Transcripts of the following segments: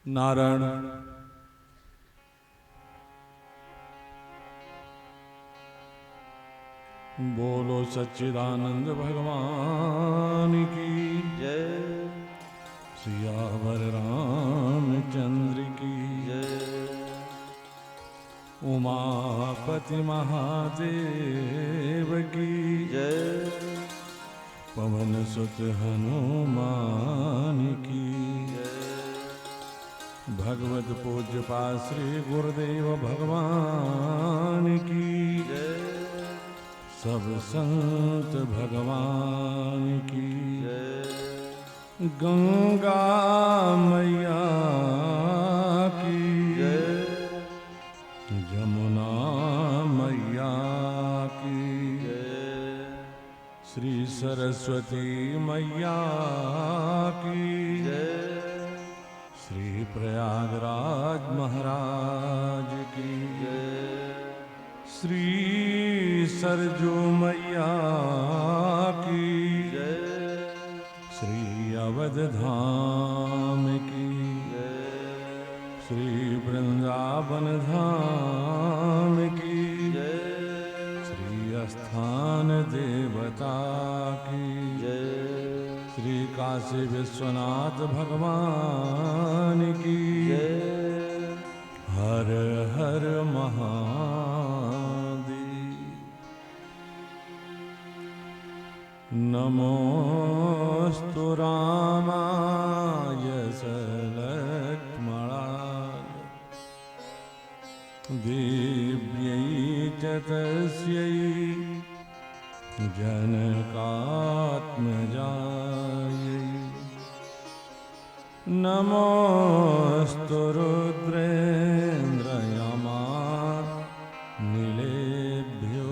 नारायण बोलो सच्चिदानंद भगवान की जय। सियावर रामचंद्र की जय। उमापति महादेव की जय। पवन सुत हनुमान की भगवत पूज्य पाद श्री गुरुदेव भगवान की सब संत भगवान की गंगा मैया की जमुना मैया की श्री सरस्वती मैया की श्री प्रयागराज महाराज की श्री सरजू मैया की श्री अवध धाम की श्री वृंदावन धाम की श्री अस्थान देवता की श्री काशी विश्वनाथ भगवान की हर हर महादेव। नमोस्तु रामाय सलक्ष्मणाय दिव्यै च तस्यै जनकात्मजायै नमोस्तु रुद्रेन्द्रयमानिलेभ्यो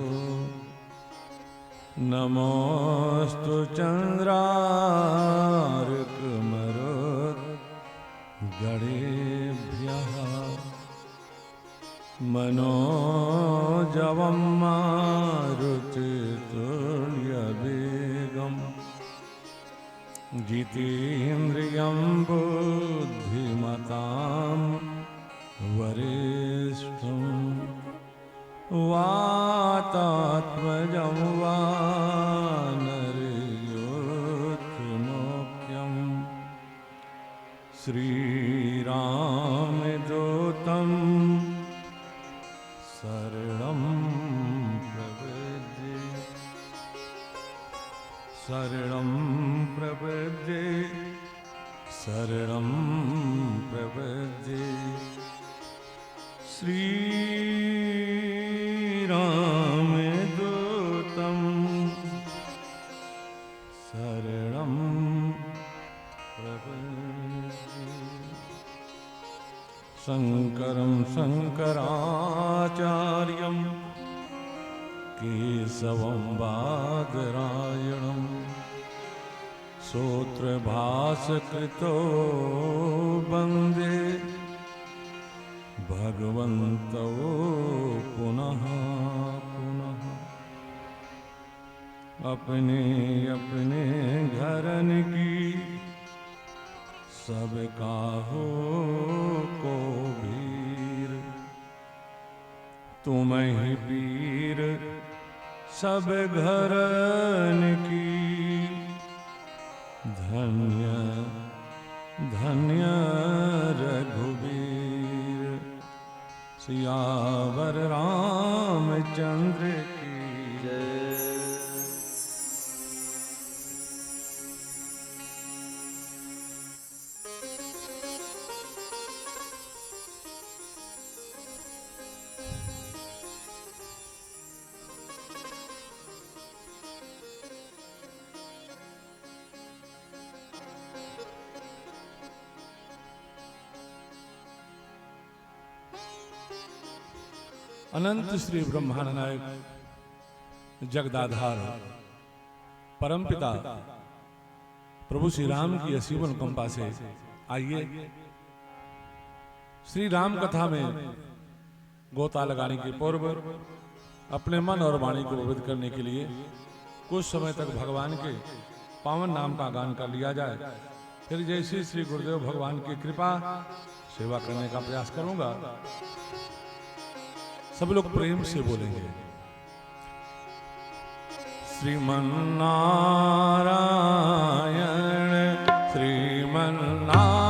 नमोस्तु चन्द्रार्कमरुद्गणेभ्यः मनोजवं मारुतितुल्यवेगम् जितेन्द्रियं बुद्धिमतां वरिष्ठं वातात्मजं वानरयोत्तमोक्त्यं श्रीरामदूतं शरणं प्रपद्ये शरणं प्रपद्ये शरणं प्रपद्ये श्रीरामदूतं शरणं प्रपद्ये। शङ्करं शङ्कराचार्यं केशवं बादरायणं सूत्रभासकृतो वन्दे भगवन्तौ पुनः पुनः। अपने अपने घरन की सब काहो को भीर तुम ही पीर सब घरन की धन्य धन्य रघुवीर सियावर रामचंद्र की जय। अनंत श्री ब्रह्मांड नायक जगदाधार परमपिता प्रभु श्री राम की असीम अनुकंपा से आइए श्री राम कथा में गोता लगाने के पूर्व अपने मन और वाणी को पवित्र करने के लिए कुछ समय तक भगवान के पावन नाम का गान कर लिया जाए। फिर जैसे श्री गुरुदेव भगवान की कृपा सेवा करने का प्रयास करूंगा। सब लोग प्रेम से बोलेंगे। श्रीमन्नारायण श्रीमन्नारायण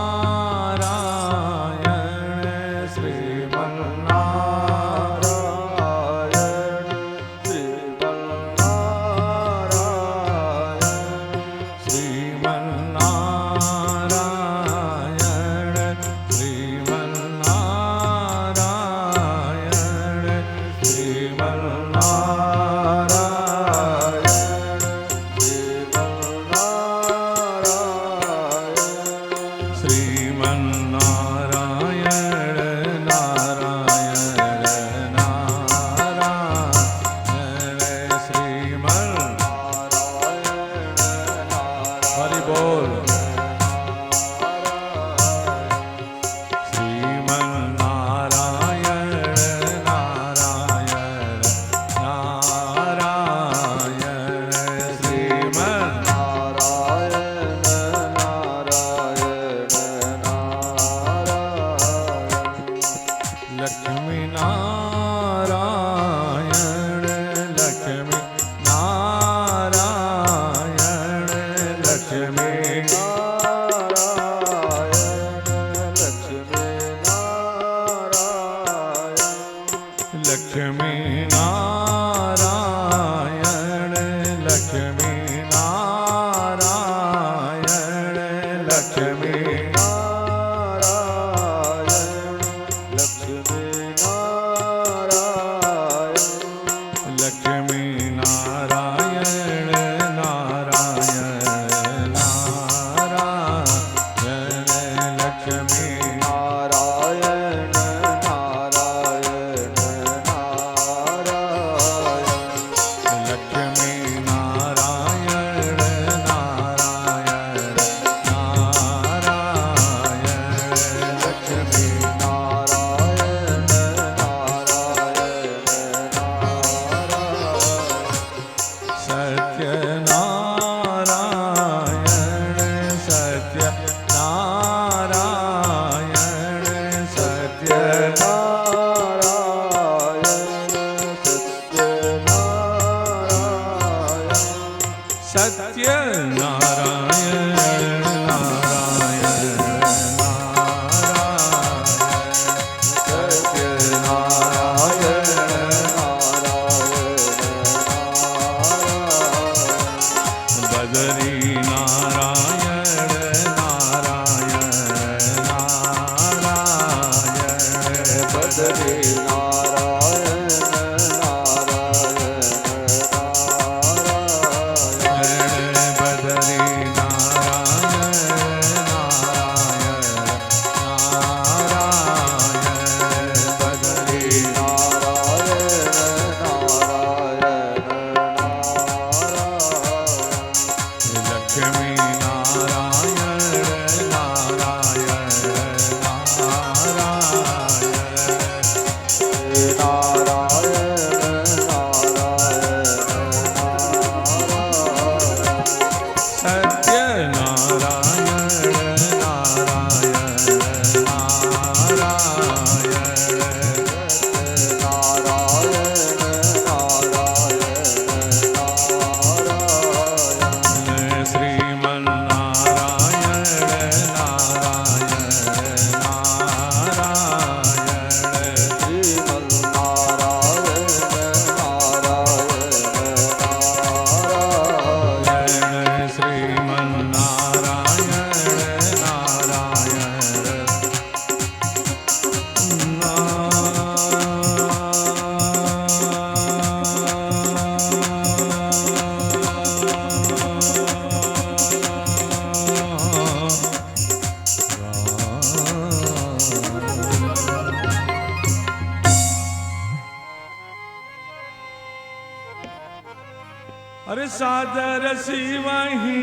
अरे सादर शिवही,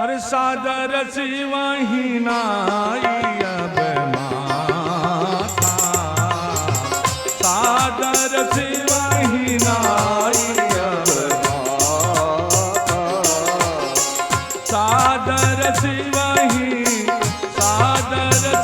अरे सादर शिवही नाई अब माता, सादर शिवही नाई अब माता, सादर शिवही, सादर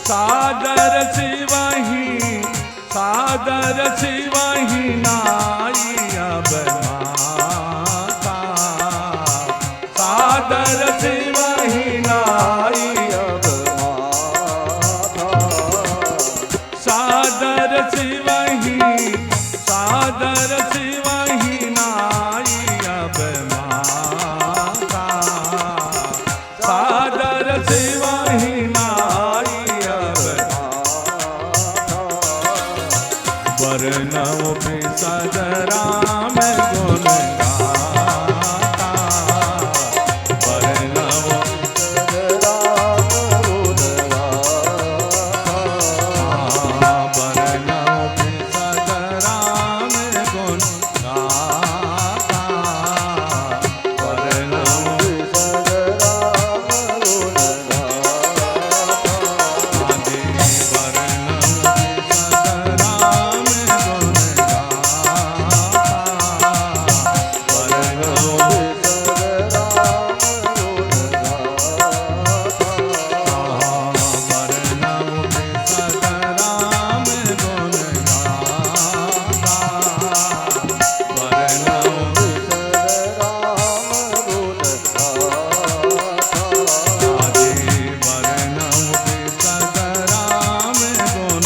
सादर शिवही सादर शिवही नाई अब माता सादर शिवही नाई अब माता सादर शिवही सादर शिवही नाई अब माता सादर शिवही नाई अब वर्णव सदराम गुण गाता वर्णव वर्णव सदराम गुण गाता वर्णव आदि वर्णव सदराम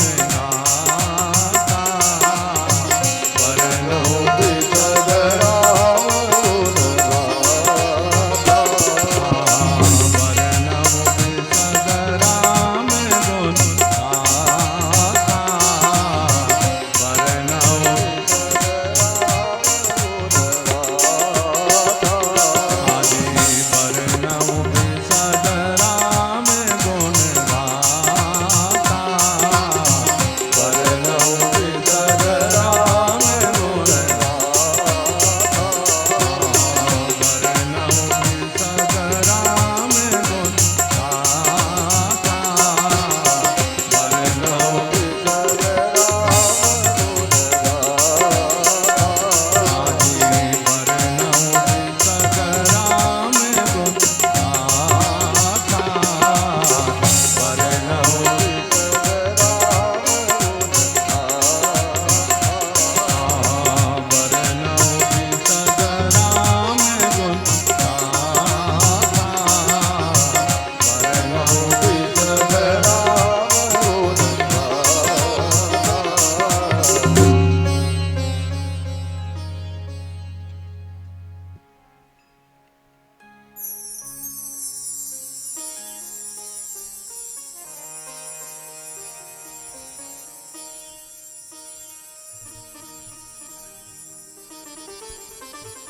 गुण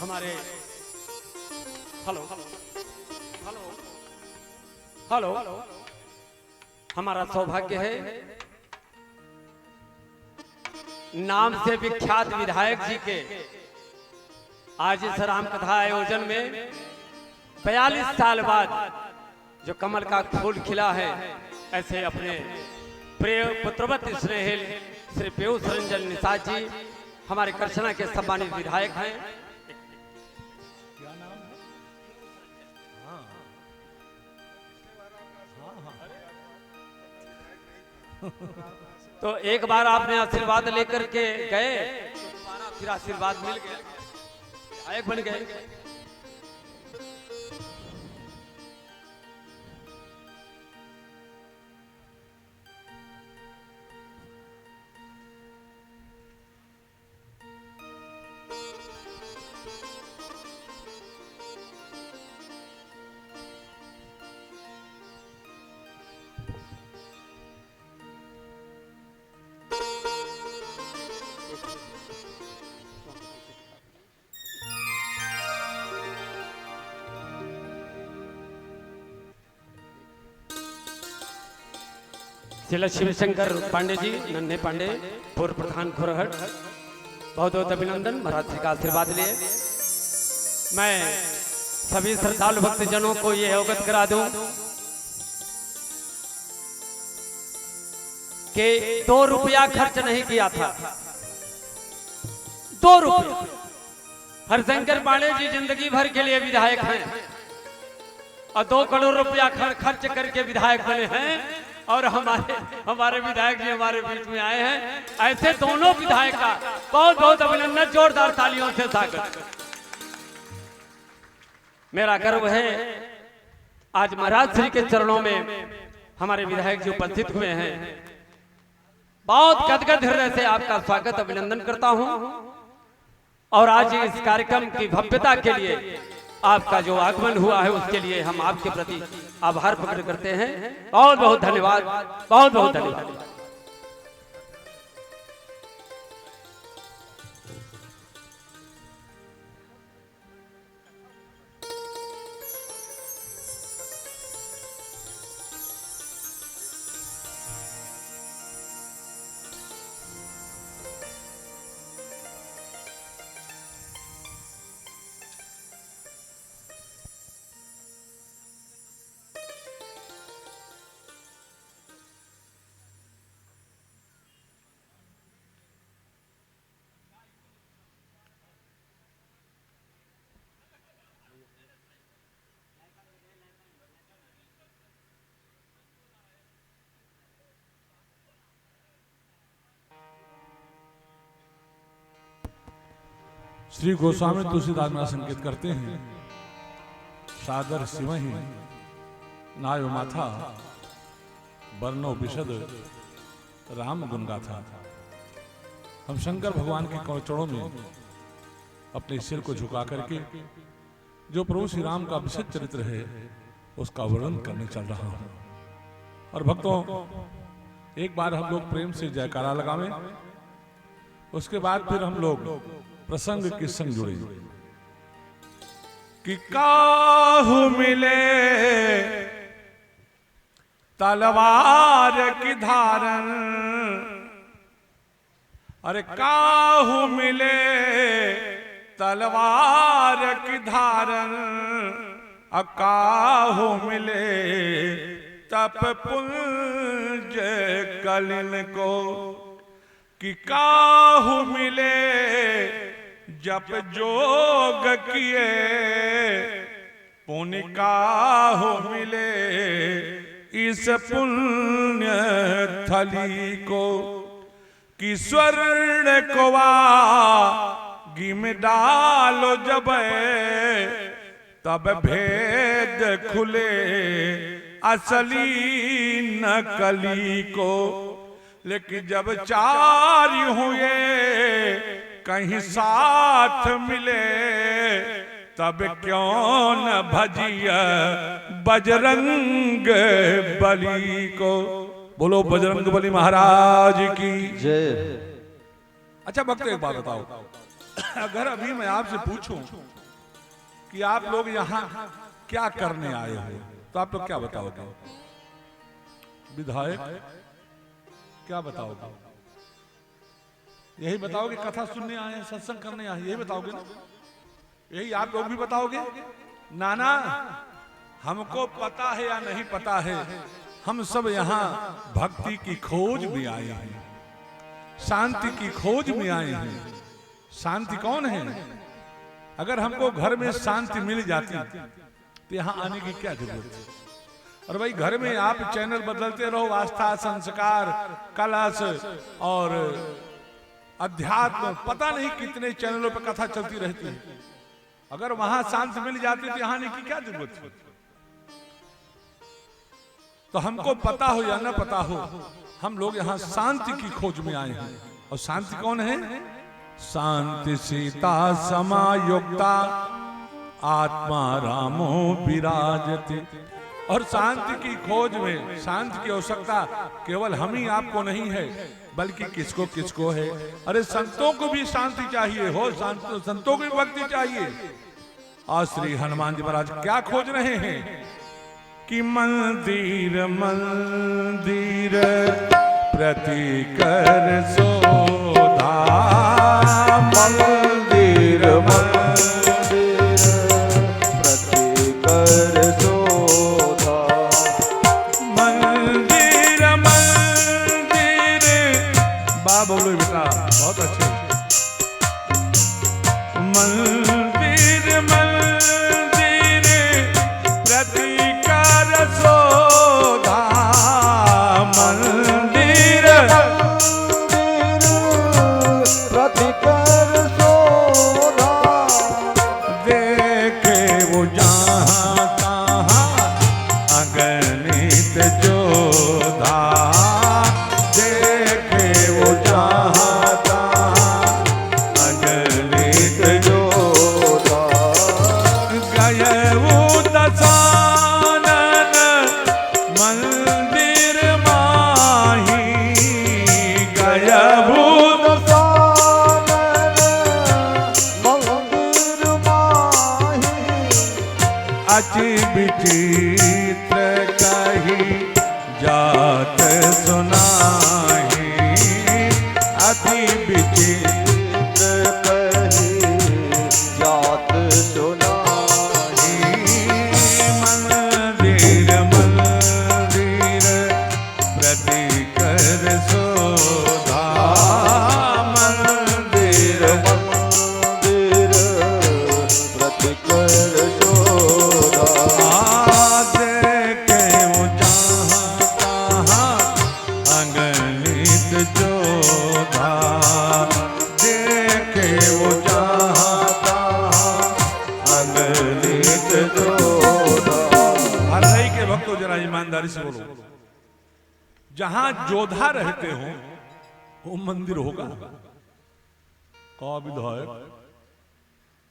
हमारे हेलो हेलो हेलो हमारा सौभाग्य है नाम से विख्यात विधायक जी के आज इस राम कथा आयोजन में 42 साल बाद जो कमल का फूल खिला है, ऐसे अपने प्रिय पुत्रवत स्नेहिल श्री पीयूष रंजन निषाद जी हमारे करछना के सम्मानित विधायक हैं। तो एक बार आपने आशीर्वाद लेकर के गए, फिर आशीर्वाद मिल गया, विधायक बन गए। जिला शिवशंकर पांडे जी, नन्हे पांडे, पूर्व प्रधान खुरहट, बहुत बहुत अभिनंदन। महाराज जी का आशीर्वाद लिए मैं सभी श्रद्धालु भक्तजनों को ये अवगत करा दूं कि 2 रुपया खर्च नहीं किया था। 2 रुपया। हरशंकर पांडे जी जिंदगी भर के लिए विधायक हैं और 2 करोड़ रुपया खर्च करके विधायक बने हैं और हमारे विधायक जी हमारे बीच में आए हैं। ऐसे दोनों विधायक का बहुत बहुत अभिनंदन, जोरदार तालियों से स्वागत। मेरा गर्व है आज महाराज श्री के चरणों में हमारे विधायक जी उपस्थित हुए हैं। बहुत गदगद हृदय से आपका स्वागत अभिनंदन करता हूं और आज इस कार्यक्रम की भव्यता के लिए आपका जो आगमन हुआ है उसके लिए हम आपके प्रति आभार प्रकट करते हैं। बहुत बहुत धन्यवाद, बहुत बहुत धन्यवाद। श्री गोस्वामी तुलसीदास में संकेत करते हैं, सादर सिवहि नायो माथा बरनो विशद राम गुण गाथा। हम शंकर भगवान के चरणों में अपने सिर को झुका करके जो प्रभु श्री राम का विशद चरित्र है उसका वर्णन करने चल रहा हूं। और भक्तों, एक बार हम लोग प्रेम से जयकारा लगावें, उसके बाद फिर हम लोग प्रसंग के संग जुड़े कि काहू मिले तलवार की धारन, अरे काहू मिले तलवार की धारन, अकाहू मिले तप पुंज कलिन को, कि काहू मिले जप जोग किए, पुण्य काहू मिले इस पुण्य थली को, कि स्वर्ण कोवा गिम डालो जब तब भेद खुले असली नकली को। लेकिन जब चार हुए कहीं साथ मिले, तब क्यों न भजिया बजरंग बली को। बोलो बजरंग बली महाराज की जय। अच्छा भक्त, एक बात बताओ, अगर अभी मैं आपसे पूछूं कि आप लोग यहाँ क्या करने आए हो तो आप लोग क्या बताओगे? विधायक क्या बताओगे? यही बताओगे कथा सुनने आए हैं, सत्संग करने आए, यही बताओगे ना? यही आप लोग भी बताओगे? नाना, हमको पता है या नहीं पता है, हम सब यहाँ भक्ति की खोज में आए हैं, शांति की खोज में आए हैं। शांति कौन है? अगर हमको घर में शांति मिल जाती तो यहाँ आने की क्या जरूरत है? और भाई घर में आप चैनल बदलते रहो, आस्था, संस्कार, कलश और अध्यात्म, पता नहीं कितने चैनलों पर कथा चलती रहती है। अगर वहां शांति मिल जाती तो यहाँ आने की क्या जरूरत है? तो हमको पता हो या न पता हो, हम लोग यहाँ शांति की खोज में आए हैं। और शांति कौन है? शांति सीता समायुक्ता आत्मा रामो विराजते। और शांति की खोज में शांति की आवश्यकता केवल हम ही आपको नहीं है, बल्कि किसको किसको है। अरे संतों को भी शांति चाहिए हो, संतों को भी भक्ति चाहिए। और श्री हनुमान जी महाराज क्या खोज रहे हैं कि मंदिर मंदिर प्रति कर सोधा, मंदिर मंदिर प्रति कर सोधा, मंदिर मंदिर। बाबा बोलो बेटा, बहुत अच्छे। मंदिर मंदिर प्रति कर सोधा, सुनाही अति विचित्र कही जात सुनाही मंदिर मंदिर प्रति कर शोधा मंदिर मंदिर प्रति कर शोधा देखे वो जहाँ तहाँ अगणित जोधा देखे वो जहाँ तहाँ अगणित जोधा। हर रही के भक्तों जरा ईमानदारी से बोलो, जहां जोधा रहते हो वो मंदिर होगा का विधायक?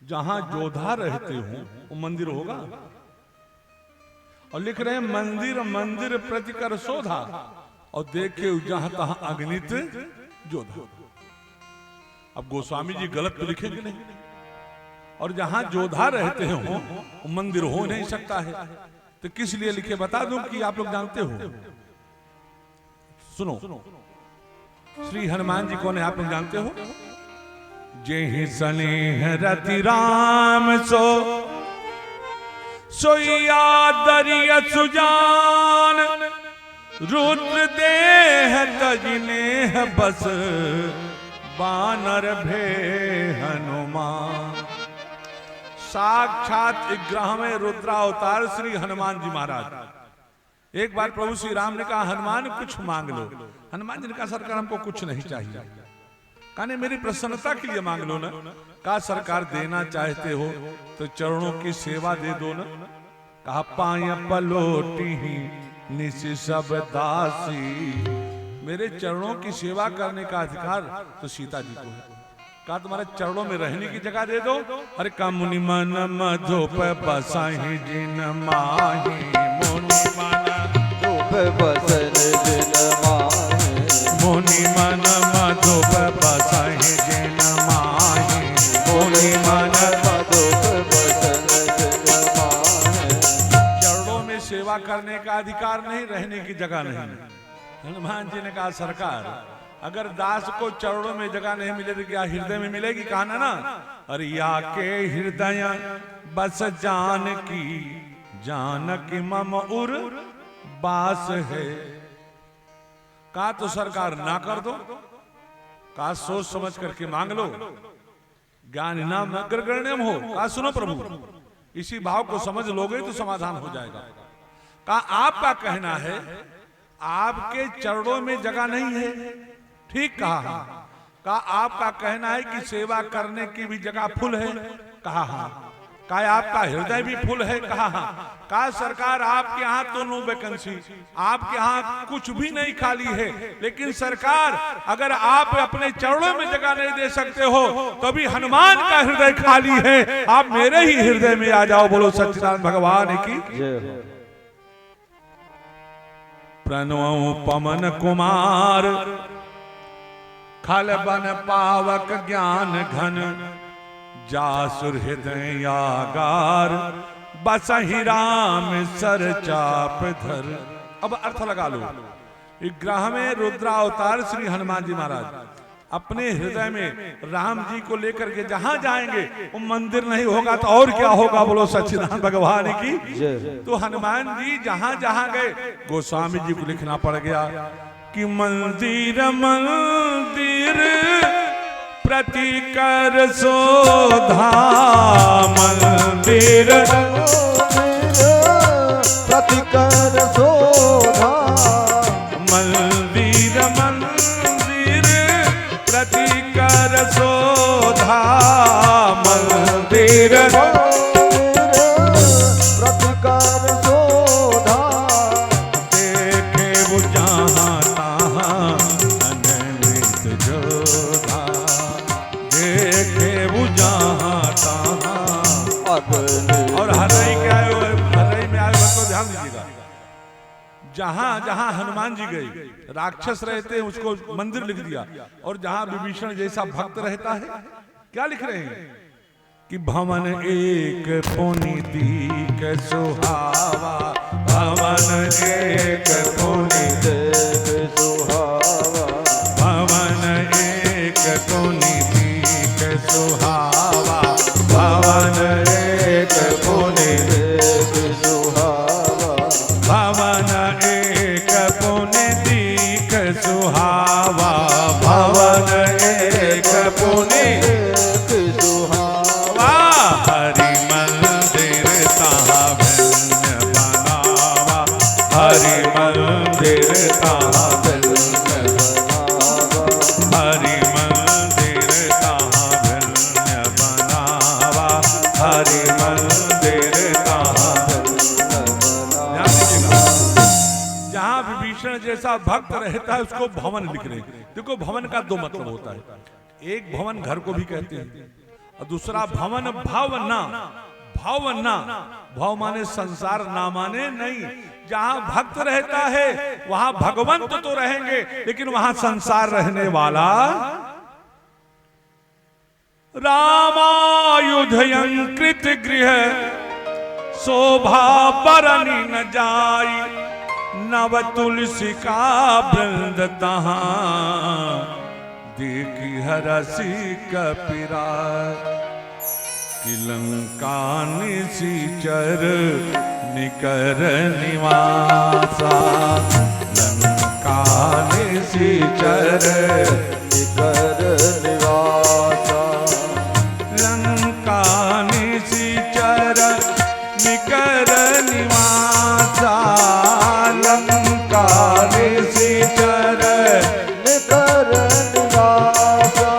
जहां जोधा रहते हो वो मंदिर होगा? और लिख रहे हैं मंदिर मंदिर प्रतिकर शोधा और देखे जहां तहां अगणित जोधा। अब गोस्वामी जी गलत तो लिखेंगे नहीं। और जहां जोधा रहते हो वो मंदिर हो नहीं सकता है, तो किस लिए लिखे बता दूं कि आप लोग जानते हो। सुनो, श्री हनुमान जी कौन है आप लोग जानते हो? जेहि स्नेह रति राम सो सोइया दरिया सुजान रुद्र देह तजने बस बानर भे हनुमान। साक्षात ग्रह में रुद्रावतार श्री हनुमान जी महाराज। एक बार प्रभु श्री राम ने कहा हनुमान कुछ मांग लो। हनुमान जी ने कहा सरकार हमको कुछ नहीं चाहिए, कहने मेरी प्रसन्नता के लिए मांग लो ना। कहा सरकार देना चाहते हो तो चरणों की सेवा दे दो ना। कहा पाया पलोटी निश सब दासी, मेरे चरणों की सेवा करने का अधिकार तो सीता जी को है। कहा तुम्हारे चरणों में रहने की जगह दे दो। अरे का मुनि मन मधुप बसाही जिन माही, मुनि मन धूप बसन जिन माही, मुनि मन मधुप बसाही जिन माही, मुनि मन धूप बसन जिन माही। चरणों में सेवा करने का अधिकार नहीं, रहने की जगह नहीं। हनुमान जी ने कहा सरकार अगर दास को चरणों में जगह नहीं मिले तो क्या हृदय में मिलेगी? कहा ना अरे या के हृदय बस जानकी मम उर बास है। कहा तो सरकार ना कर दो। कहा सोच समझ करके मांग लो, ज्ञान नाम अग्रगण्यम हो। कहा सुनो प्रभु इसी भाव को समझ लोगे तो समाधान हो जाएगा। कहा आपका कहना है आपके चरणों में जगह नहीं है, ठीक कहा। कहा आपका कहना है कि सेवा करने की भी जगह फुल है, कहा हाँ। कहा आपका हृदय भी फुल है, कहा हाँ। कहा सरकार आपके यहाँ तो नो वैकेंसी, आपके यहाँ कुछ भी नहीं खाली है, लेकिन सरकार अगर आप अपने चरणों में जगह नहीं दे सकते हो तो भी हनुमान का हृदय खाली है, आप मेरे ही हृदय में आ जाओ। बोलो सच्चिदानंद भगवान की जय हो। प्रणव पवन कुमार खल बन पावक ज्ञान घन, जासुर हृदय आगार बसहि राम सर चाप धर। अब अर्थ लगा लो, ग्रह में रुद्रावतार श्री हनुमान जी महाराज अपने हृदय में राम जी को लेकर के जहां जाएंगे वो मंदिर नहीं होगा तो और क्या होगा? बोलो सच्चिदानंद भगवान की। तो हनुमान जी जहां जहां गए गोस्वामी जी को लिखना पड़ गया कि मंदिर मंदिर प्रति कर शोधा, मंदिर प्रति कर शोधा, मंदिर मंदिर प्रति कर शोधा, मंदिर प्रति कर शोधा। देखे वो जहाँ तहाँ अगणित जोधा, देखे वो जहाँ तहाँ। और हरई क्या है? हरई में आए तो ध्यान दीजिएगा, जहां जहां हनुमान जी गए राक्षस रहते हैं उसको मंदिर लिख दिया, और जहां विभीषण जैसा भक्त रहता है क्या लिख रहे हैं कि भवन एक पुनित सुहावा, भवन एक पुनित सुहावा, भवन एक पुनित सुहावा, भवन एक पुनित सुहावा, भवन एक पुनित सुहावा, भवन एक पुनित सुहावा, हरि मंदिर तहाँ धन्य बनावा, हरि मंदिर तहाँ हरि मंदिर तहाँ धन्य बनावा, हरि मंदिर तहाँ। ध्यान दीजिएगा, जहाँ विभीषण जैसा भक्त रहता है उसको भवन लिख रहे हैं। देखो भवन का दो मतलब होता है, एक भवन घर को भी कहते हैं और दूसरा भवन भावना। भावना भाव माने संसार, ना माने नहीं। जहां भक्त रहता है वहां भगवंत तो रहेंगे, लेकिन वहां संसार रहने वाला। रामायुधयंकृत गृह शोभा बरनी न जाई, नव तुलसी का वृंद तहाँ देखी हरसी कपिराय। कि लंका निशिचर निकर निवासा, लंका निशिचर निकर निवासा, लंका निशिचर निकर निवासा, लंका निशिचर निकर निवासा,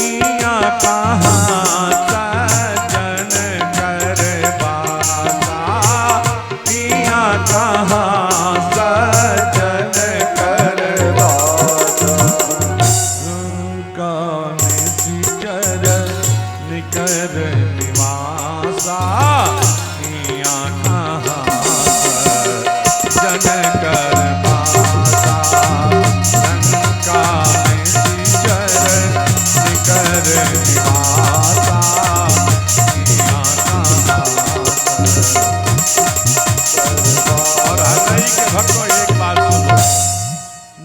इया कहाँ सजन कर बासा, इया कहाँ सजन कर वासा, लंका निशिचर निकर निवासा, इया कहाँ सजन कर बासा, लंका निशिचर निकर निवासा, इया कहाँ। और हृदय के भक्तों एक बात सुनो,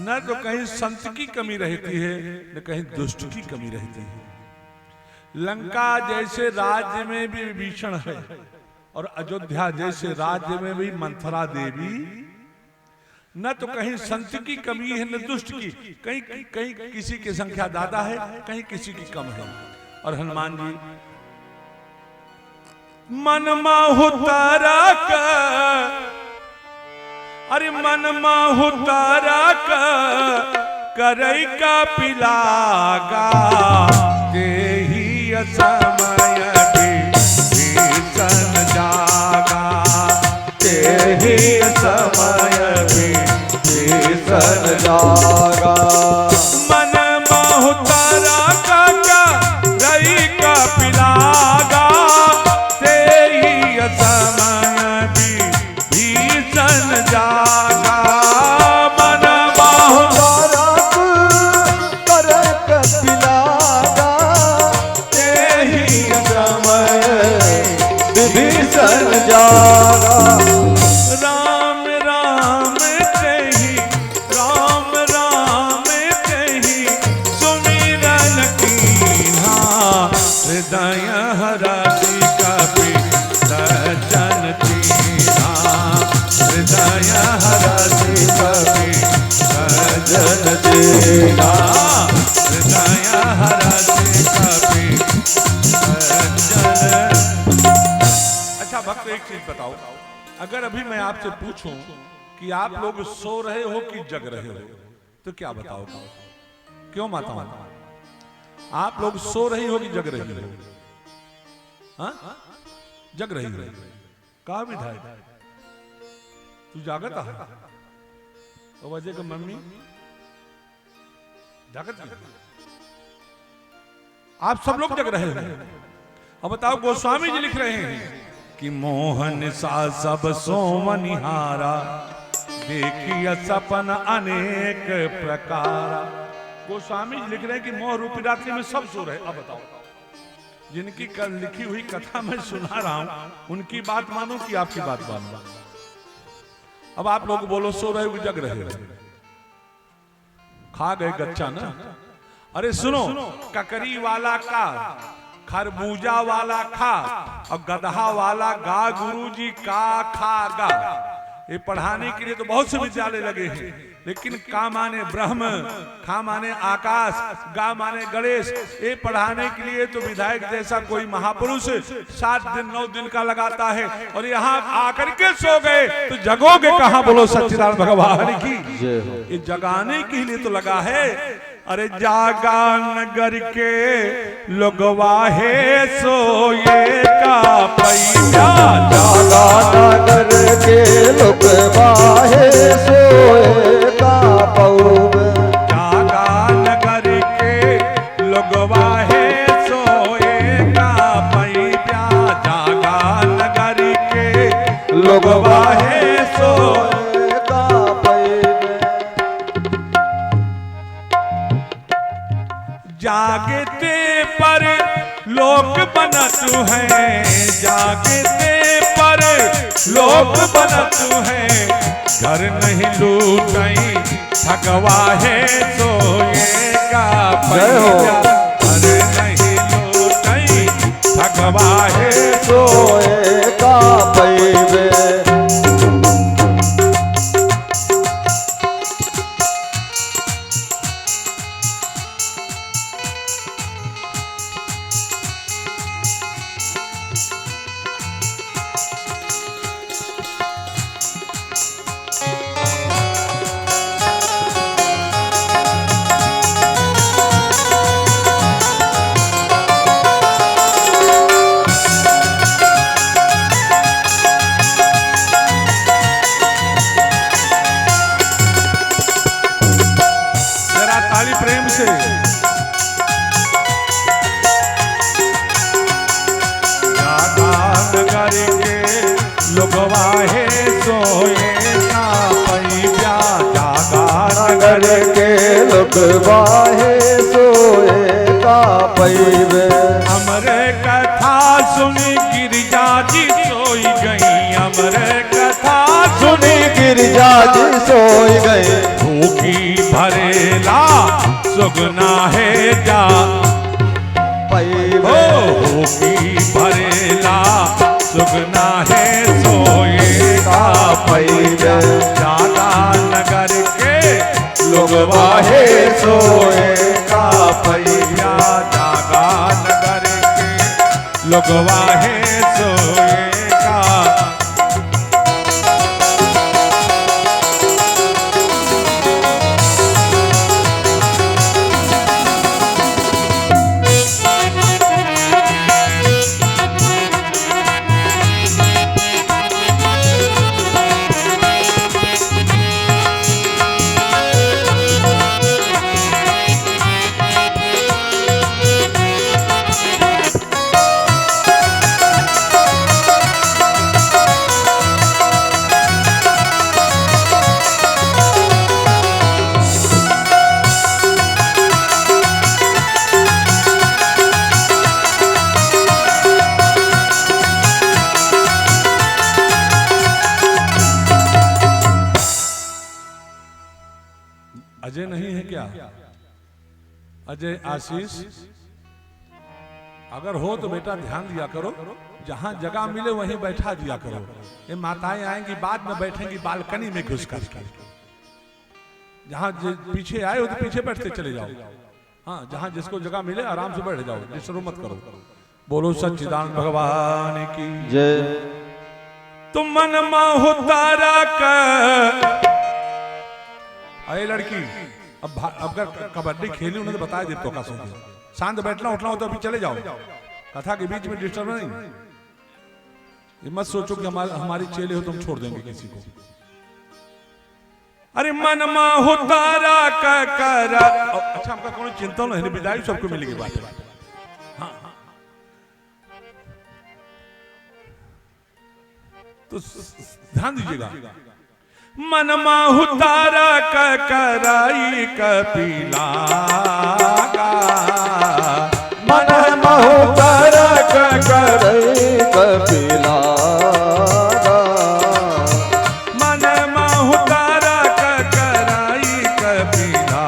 न तो कहीं संत की कमी रहती है न कहीं दुष्ट की कमी रहती है। लंका जैसे राज्य में भी विभीषण है और अयोध्या जैसे राज्य में भी मंथरा देवी। न तो कहीं संत की कमी है न दुष्ट की, कहीं कहीं किसी की संख्या ज्यादा है कहीं किसी की कम है। और हनुमान जी मन माहु तारक, अरे मन माहु तारक करई का पिलागा, तेहि समय भीषण जागा, तेहि समय भीषण जागा, मन माहु तारक करई का पिलागा, तेहि समय भीषण जागा, मन माहु तारक करक पिलागा, तेहि समय विभीषण जागा, राम राम तेहि, राम राम तेहि सुमिरन कीन्हा, हृदय हरषि कपि सज्जन दीन्हा, हृदय हरषि कपि सज्जन दीन्हा, हृदय हरषि कपि सज्जन। अच्छा भक्त एक चीज बताओ, अगर अभी मैं आपसे पूछूं कि आप लोग सो रहे हो कि जग रहे हो तो क्या बताओगे? क्यों माता माता आप लोग सो रही हो कि जग रही हो? हाँ? जग रही हो। कहा विधायक तू जागत है तो वजह का मम्मी जागत है। आप सब लोग जग रहे हो। अब बताओ गोस्वामी जी लिख रहे हैं कि मोहन सा सब सोमनिहारा, देखिए सपन अनेक प्रकार। गोस्वामी जी लिख रहे हैं कि मोह रूपी रात्रि में सब सो रहे। अब बताओ जिनकी कल लिखी हुई कथा मैं सुना रहा हूं उनकी बात मानो कि आपकी बात मानो। अब आप लोग बोलो सो रहे हो जग रहे हो, खा गए गच्चा ना। अरे सुनो, ककरी वाला का, खरबूजा वाला खा और गधा वाला गा, गुरुजी का खा गा। ये पढ़ाने के लिए तो बहुत से विद्यालय लगे हैं, लेकिन का माने ब्रह्म, खा माने आकाश, गा माने गणेश। ये पढ़ाने के लिए तो विधायक जैसा कोई महापुरुष 7 दिन 9 दिन का लगाता है, और यहाँ आकर के सो गए तो जगोगे कहाँ? बोलो सच्चिदानंद भगवान की। ये जगाने के लिए तो लगा है। अरे जागा नगर के लोगवा है सोए का पैया, जागा नगर के लोगवा है सोए का पौवे, जागा नगर के लोगवा है सोए का पैया, जागा नगर के लोगवा है सोए का पौवे। जागते पर लोक बनत है, जागते पर लोक बनत है, घर नहीं लूटई ठगवा है सोए का पैया, घर नहीं लूटई ठगवा है सोए का पैवे। प्रेम से जागा नगर के लोगवा है सोए का पैया, जागा नगर के लोगवा है सोए का पैवे। हमरे कथा सुनी गिरिजा जी सोई गई, हमरे कथा सुनी गिरजा जी सोई गए, भूखी भरेला सुगना है जा पैवे। भूखी भरेला सुगना है सोए का पैया, जागा नगर के लोगवा है सोए का पैया, जागा नगर के लोगवा है सोए का। अजय नहीं है क्या? अजय आशीष, अगर हो तो बेटा ध्यान दिया करो, जहां जगह मिले वहीं बैठा दिया करो। ये माताएं आएंगी बाद में बैठेंगी बालकनी में घुस कर, जहां पीछे आए हो तो पीछे बैठते चले जाओ। हाँ, जहां जिसको जगह मिले आराम से बैठ जाओ, डिस्टर्ब मत करो। बोलो सच्चिदानंद भगवान की जय। तुम मन माहु तारा का। अरे लड़की, अब अगर कबड्डी खेली उन्होंने तो बताया दे तो का सुन, शांत बैठना उठना हो तो अभी चले जाओ, कथा के बीच में डिस्टर्ब नहीं। ये मत सोचो कि हमारी चेले हो तुम छोड़ देंगे किसी को। अरे मन माहु तारा का करा। अच्छा, हमका कोई चिंता नहीं, विदाई सबको मिलेगी बात। हाँ, तो ध्यान दीजिएगा। मन माहु तारा का कराई कपिला, मन माहु तारा कपिला मन माहु तारक कराई कपिला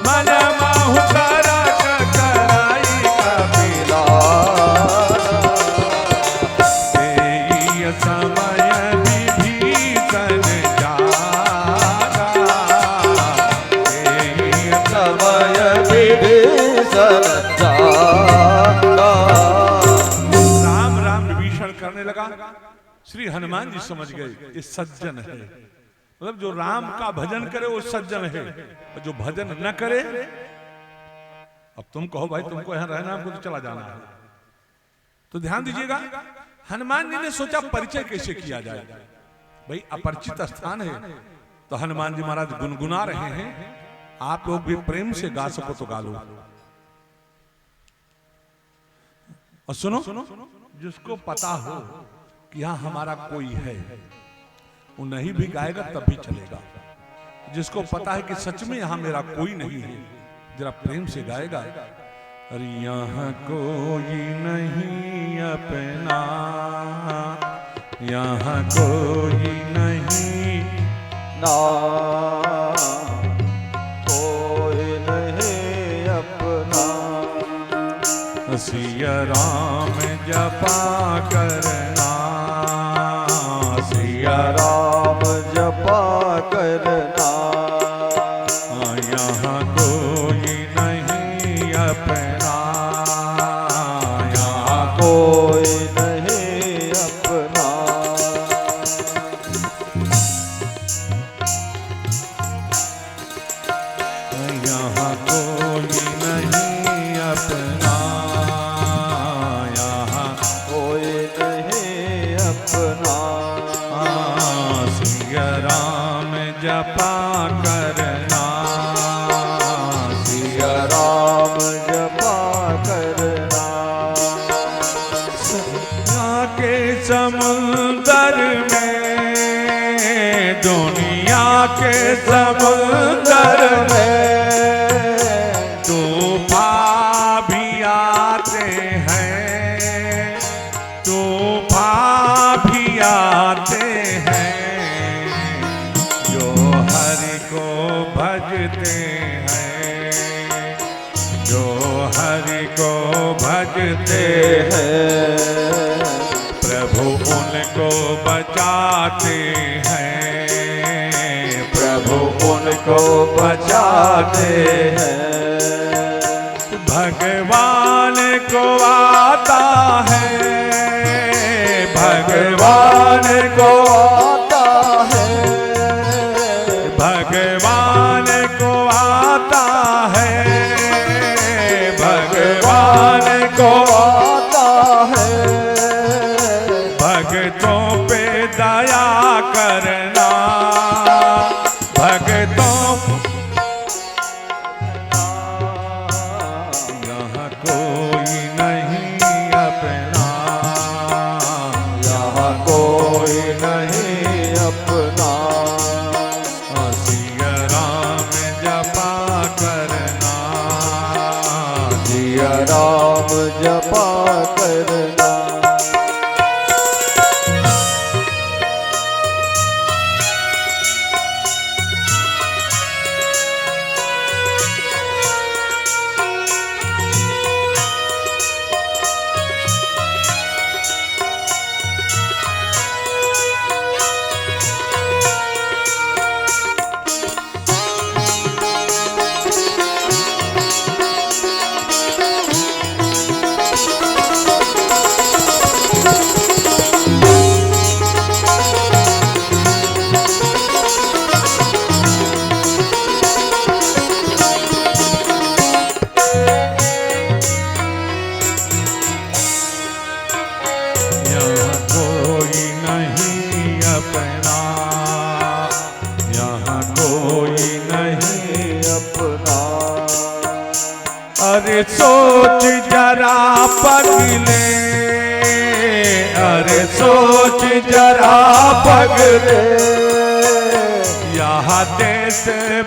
मन माहु तारक कराई कपिला तेई समय विभीषण जागा तेई समय विभीषण जागा। राम राम विभीषण करने लगा। श्री हनुमान जी समझ गए ये सज्जन है, मतलब जो राम का भजन करे वो सज्जन है, और जो भजन न करे, अब तुम कहो भाई तुमको यहाँ रहना हमको तो चला जाना है, तो ध्यान दीजिएगा। हनुमान जी ने सोचा परिचय कैसे किया जाए, भाई अपरिचित स्थान है, तो हनुमान जी महाराज गुनगुना रहे हैं, आप लोग भी प्रेम से गा सको तो गा लो। और सुनो, जिसको पता हो कि यहाँ हमारा कोई है वो नहीं भी गाएगा तब भी चलेगा। जिसको पता है कि सच में यहाँ मेरा कोई नहीं है, जरा प्रेम से गाएगा। अरे यहाँ कोई नहीं अपना, यहाँ कोई नहीं ना कोई नहीं अपना, सिया राम जपा करना, सिया राम जपा करना, यहाँ कोई नहीं अपना, यहाँ कोई नहीं अपना, यहाँ कोई नहीं अपना, यहाँ कोई नहीं अपना, सिया राम जपा करना, सिया राम जपा करना, दुनिया के समुंदर में, दुनिया के समुंदर में तूफान भी आते हैं, तूफान भी आते हैं, जो हरि को भजते हैं, जो हरि को भजते हैं, प्रभु उनको बचाते हैं, प्रभु उनको बचाते हैं। भगवान को आता है, भगवान को आता है, भगवान को आता है, भगवान को आता है, भक्तों पे दया करना, भक्तों यहाँ कोई नहीं अपना, यहाँ कोई नहीं अपना, सिया राम जपा करना, सिया राम जपा करना, यहाँ कोई नहीं अपना, यहाँ कोई नहीं अपना, अरे सोच जरा पगले, अरे सोच जरा पगले, यह देश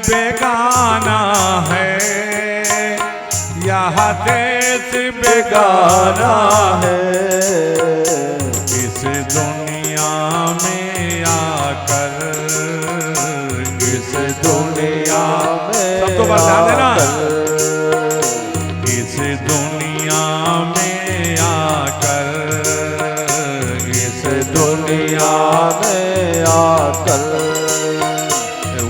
बेगाना है, यह देश बेगाना है, इस दुनिया में आकर, इस दुनिया में सब तो बात ध्यान देना, आकर, इस दुनिया में आकर, इस दुनिया में आकर,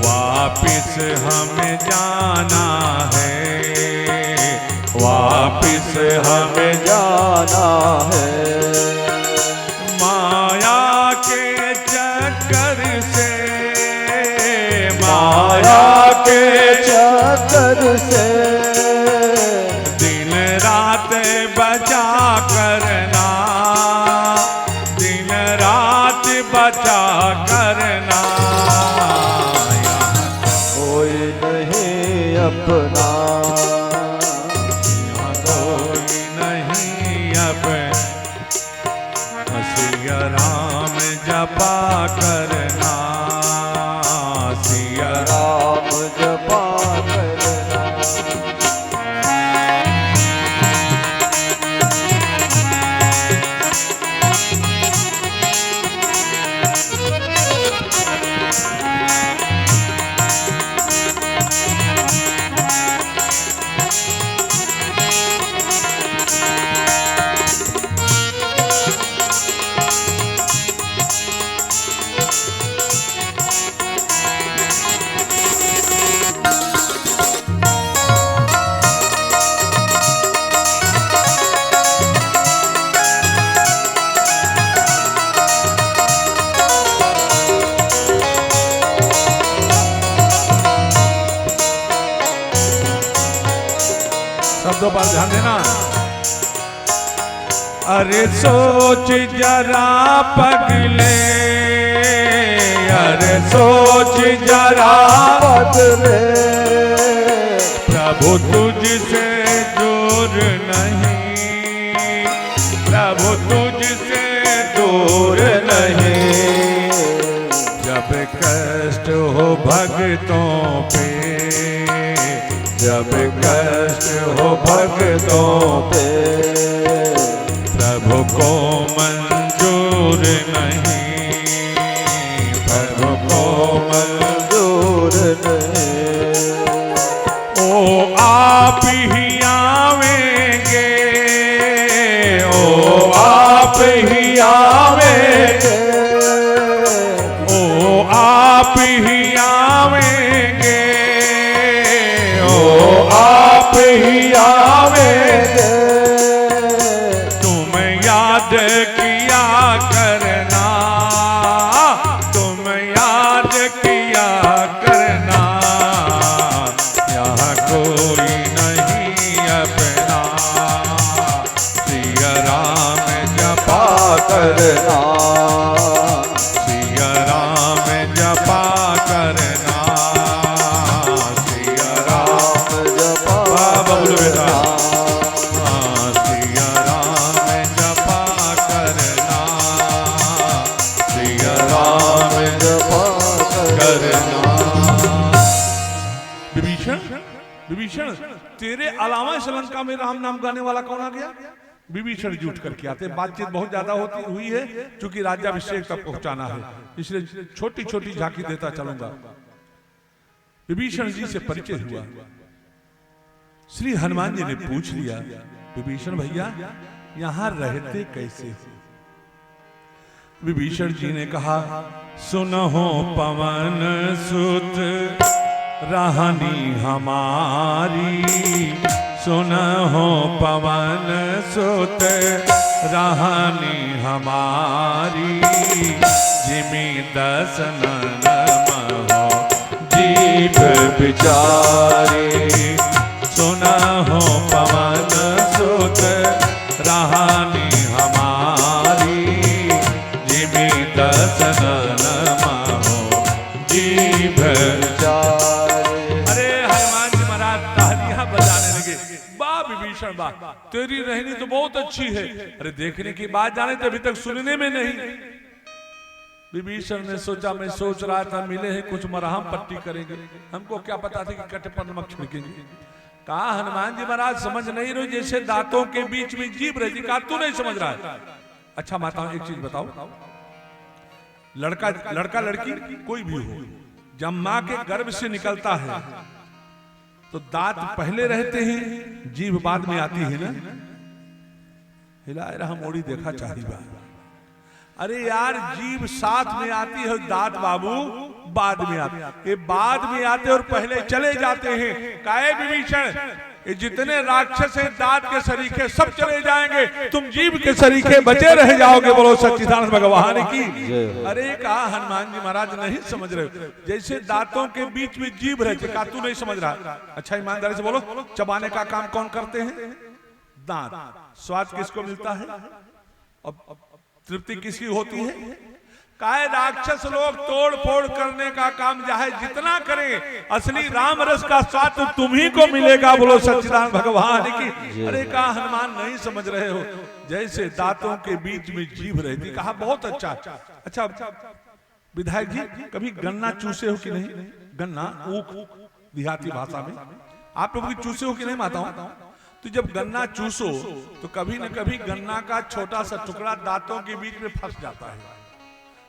वापिस हमें जाना है, वापिस हमें जाना है, माया के चक्कर से, माया के चक्कर से, दिन रात बचा करना, दिन रात बचा करना, कोई नहीं अपना, कोई नहीं अपना, सिया राम जपा करना, सिया राम जपा करना, शब्दों पर ध्यान देना। अरे सोच जरा पगले, अरे सोच जरा बदले, प्रभु तुझसे दूर नहीं, प्रभु तुझसे दूर नहीं, जब कष्ट हो भक्तों पे, जब कष्ट हो भक्तों पे, प्रभु को मंजूर नहीं, प्रभु को दूर नहीं, ओ आप ही आवेंगे, ओ आप ही आवेंगे, ओ आप ही आवेंगे, ओ आप ही आवेंगे, तुम याद किया करना, तुम याद किया करना, यहाँ कोई नहीं अपना, सिया राम जपा करना, सिया राम जपा करना, सिया राम जपा बबलू बेटा, करना, सिया राम जपा करना, सिया राम जपा करना। विभीषण, विभीषण तेरे अलावा इस लंका में राम नाम गाने वाला कौन आ गया? विभीषण जुट करके आते। बातचीत बहुत ज्यादा होती हुई है, क्योंकि राज्याभिषेक तक पहुंचाना है, इसलिए छोटी छोटी झांकी देता चलूंगा। विभीषण जी से परिचय हुआ, श्री हनुमान जी ने पूछ लिया, विभीषण भैया यहां रहते कैसे हो? विभीषण जी ने कहा, सुनहो पवन सुत रहनी हमारी, सुनहो पवन सुत रहनी हमारी, जिमि दसन नमो जीव बिचारी, सुनहो पवन सुत रहनी हमारी, जिमि दसन नमो जीव। अरे हनुमान जी महाराज तालियां बजाने लगे, वाह विभीषण वाह, तेरी रहनी तो बहुत अच्छी है। अरे देखने की बात जाने तो अभी तक सुनने में नहीं। विभीषण ने सोचा, मैं सोच रहा था मिले हैं कुछ मरहम पट्टी करेंगे, हमको क्या पता था कि कट पर नमक छिड़केंगे। कहा हनुमान जी महाराज समझ नहीं रहे, जैसे दांतों के बीच में जीभ रहती। कहा तू नहीं समझ रहा है। अच्छा माताओं एक चीज बताओ, लड़का लड़की कोई भी हो, जब माँ के गर्भ से निकलता है तो दांत पहले रहते हैं, जीभ बाद में आती है ना। हिला रहा मोड़ी देखा चाहिए बा। अरे यार जीभ साथ में आती है, दांत बाबू बाद में आते। ये बाद में आते और पहले चले जाते हैं। काहे विभीषण, ये जितने राक्षस हैं दांत के सरीखे सब चले जाएंगे, तुम जीभ के सरीखे बचे रह जाओगे। बोलो सच्चिदानंद भगवान की। अरे कहा हनुमान जी महाराज नहीं समझ रहे, जैसे दांतों के बीच में जीभ रहती। कहा तू नहीं समझ रहा। अच्छा ईमानदारी से बोलो, चबाने का काम कौन करते हैं? दांत। स्वाद किसको मिलता है और तृप्ति किसकी होती है? काहे राक्षस लोग तोड़ फोड़ करने का काम चाहे जितना करें, असली राम रस का स्वाद तो तुम्ही को मिलेगा। बोलो सच्चिदानंद भगवान की। अरे कहा हनुमान नहीं समझ रहे हो, जैसे दांतों के बीच में जीभ रहती। कहा बहुत अच्छा। अच्छा विधायक जी कभी गन्ना चूसे हो कि नहीं? गन्ना ऊख देहाती भाषा में आप लोग भी चूसे हो कि नहीं माताओं? तो जब गन्ना चूसो तो कभी न कभी गन्ना का छोटा सा टुकड़ा दांतों के बीच में फंस जाता है।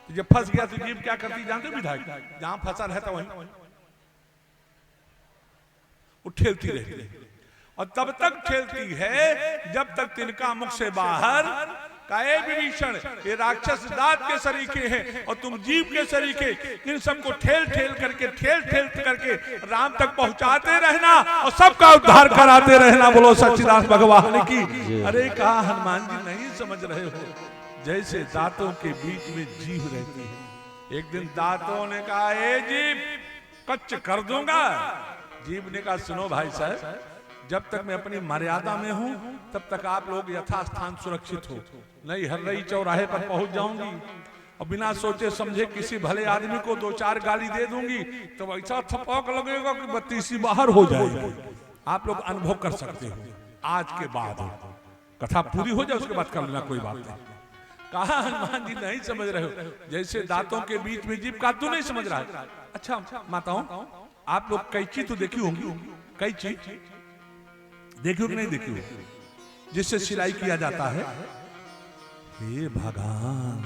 तो जब फंस गया तो जीभ क्या करती जानते हो विधायक? जहां फंसा रहता वहीं वो ठेलती रहती है, और तब तक ठेलती है जब तक तिनका मुख से बाहर। काहे विभीषण, ये राक्षस दांत के सरीखे हैं और तुम जीभ के सरीखे। इन सबको ठेल ठेल करके राम तक पहुंचाते रहना और सबका उद्धार कराते रहना। बोलो सच्चिदानंद भगवान की। अरे कहा हनुमान जी नहीं समझ रहे हो, जैसे दांतों के बीच में जीभ रहती है। एक दिन दांतों ने कहा ए जीभ कच्च कर दूंगा। जीभ ने कहा सुनो भाई साहब, जब तक मैं अपनी मर्यादा में हूं तब तक आप लोग यथास्थान सुरक्षित हो। नहीं हर्रई चौराहे पर पहुंच जाऊंगी और बिना सोचे समझे किसी भले आदमी को 2-4 गाली दे दूंगी तो ऐसा थपक लगेगा कि बत्तीसी बाहर हो जाएगी। आप लोग अनुभव कर सकते हो। आज के बाद कथा पूरी हो जाए उसके बाद कर लेना, कोई बात नहीं। कहा हनुमान जी नहीं समझ रहे हो, जैसे दांतों के बीच में जीभ। का तू नहीं समझ रहा है। अच्छा माताओं आप लोग कैंची तो देखी होंगी, कैंची देखी हो कि नहीं देखी हो, जिससे सिलाई किया जाता है। हे भगवान,